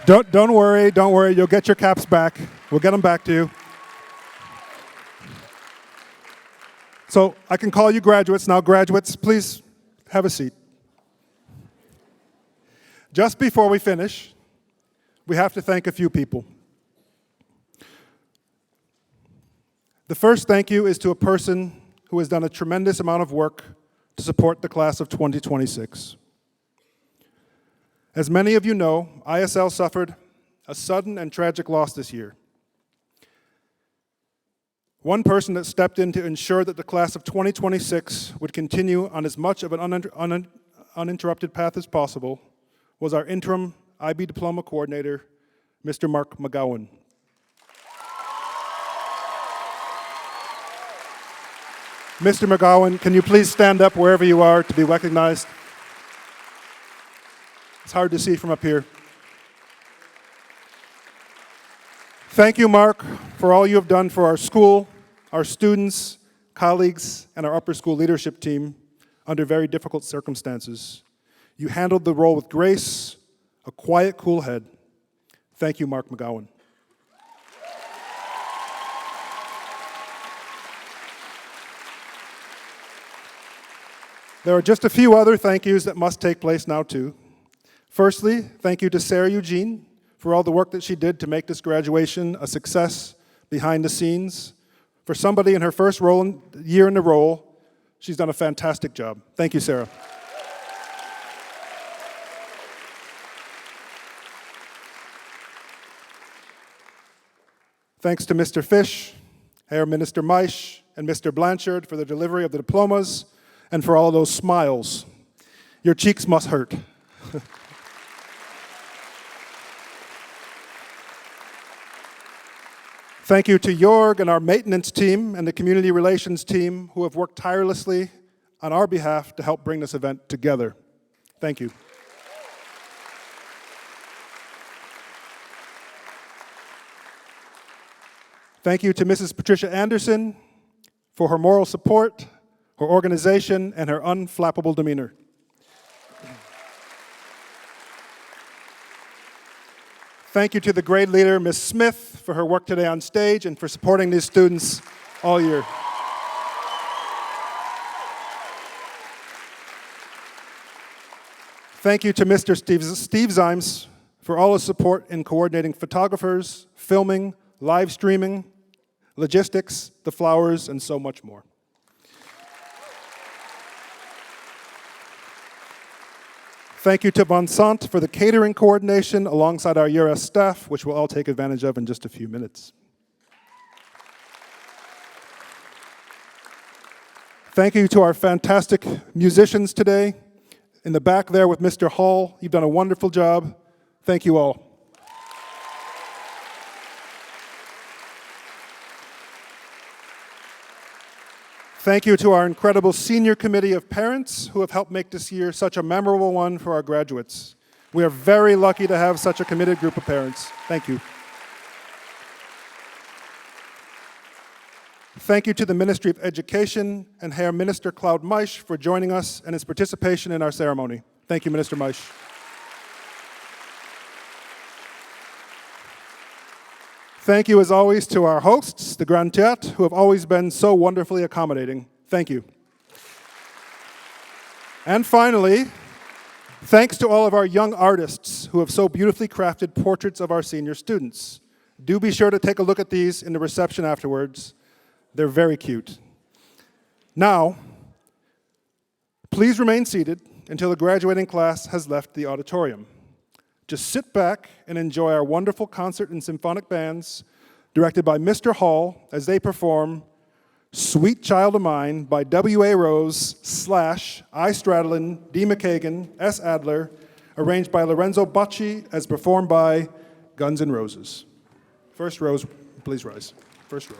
Don't worry, you'll get your caps back. We'll get them back to you. So I can call you graduates. Now graduates, please have a seat. Just before we finish, we have to thank a few people. The first thank you is to a person who has done a tremendous amount of work to support the class of 2026. As many of you know, ISL suffered a sudden and tragic loss this year. One person that stepped in to ensure that the class of 2026 would continue on as much of an uninterrupted path as possible was our interim IB Diploma Coordinator, Mr. Mark McGowan. Mr. McGowan, can you please stand up wherever you are to be recognized? It's hard to see from up here. Thank you, Mark, for all you have done for our school, our students, colleagues, and our upper school leadership team under very difficult circumstances. You handled the role with grace, a quiet, cool head. Thank you, Mark McGowan. There are just a few other thank yous that must take place now, too. Firstly, thank you to Sarah Eugene for all the work that she did to make this graduation a success behind the scenes. For somebody in her first year in the role, she's done a fantastic job. Thank you, Sarah. Thanks to Mr. Fish, Herr Minister Maisch, and Mr. Blanchard for the delivery of the diplomas and for all of those smiles. Your cheeks must hurt. Thank you to Jorg and our maintenance team and the community relations team who have worked tirelessly on our behalf to help bring this event together. Thank you. Thank you to Mrs. Patricia Anderson for her moral support, her organization, and her unflappable demeanor. Thank you to the grade leader, Ms. Smith, for her work today on stage and for supporting these students all year. Thank you to Mr. Steve Zimes for all his support in coordinating photographers, filming, live streaming, logistics, the flowers, and so much more. Thank you to Vincent for the catering coordination alongside our URS staff, which we'll all take advantage of in just a few minutes. Thank you to our fantastic musicians today. In the back there with Mr. Hall, you've done a wonderful job. Thank you all. Thank you to our incredible senior committee of parents who have helped make this year such a memorable one for our graduates. We are very lucky to have such a committed group of parents. Thank you. Thank you to the Ministry of Education and Herr Minister Claude Meisch for joining us and his participation in our ceremony. Thank you, Minister Meisch. Thank you, as always, to our hosts, the Grand Théâtre, who have always been so wonderfully accommodating. Thank you. And finally, thanks to all of our young artists who have so beautifully crafted portraits of our senior students. Do be sure to take a look at these in the reception afterwards. They're very cute. Now, please remain seated until the graduating class has left the auditorium. Just sit back and enjoy our wonderful concert and symphonic bands directed by Mr. Hall as they perform Sweet Child of Mine by W.A. Rose / I. Stradlin, D. McKagan, S. Adler, arranged by Lorenzo Bacci as performed by Guns N' Roses. First rows, please rise. First row.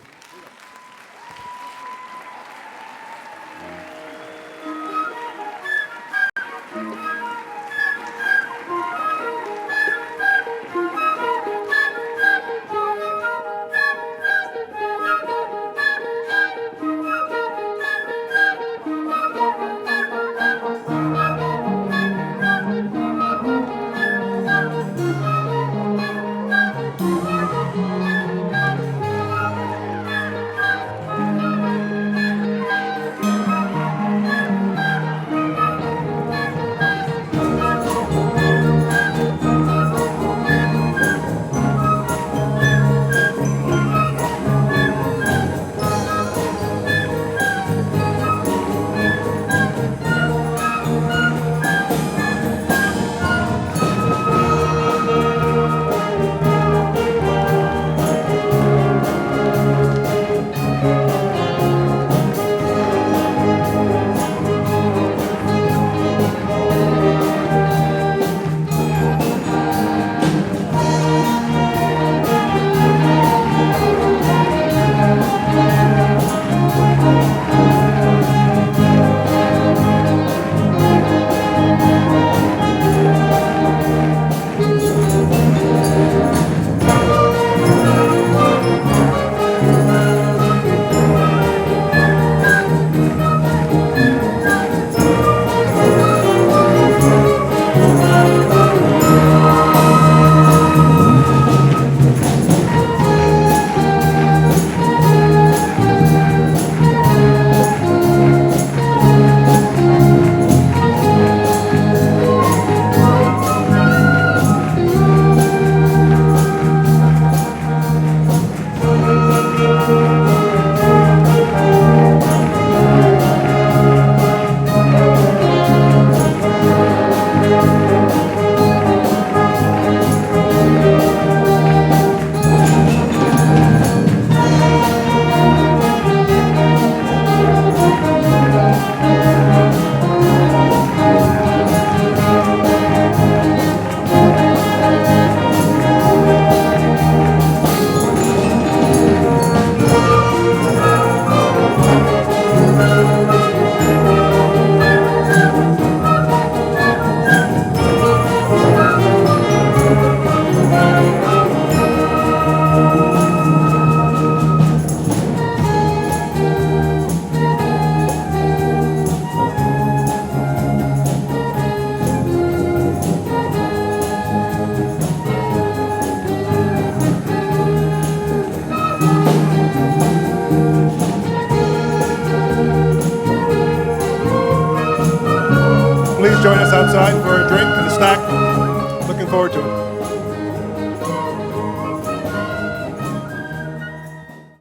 please join us outside for a drink and a snack. Looking forward to it.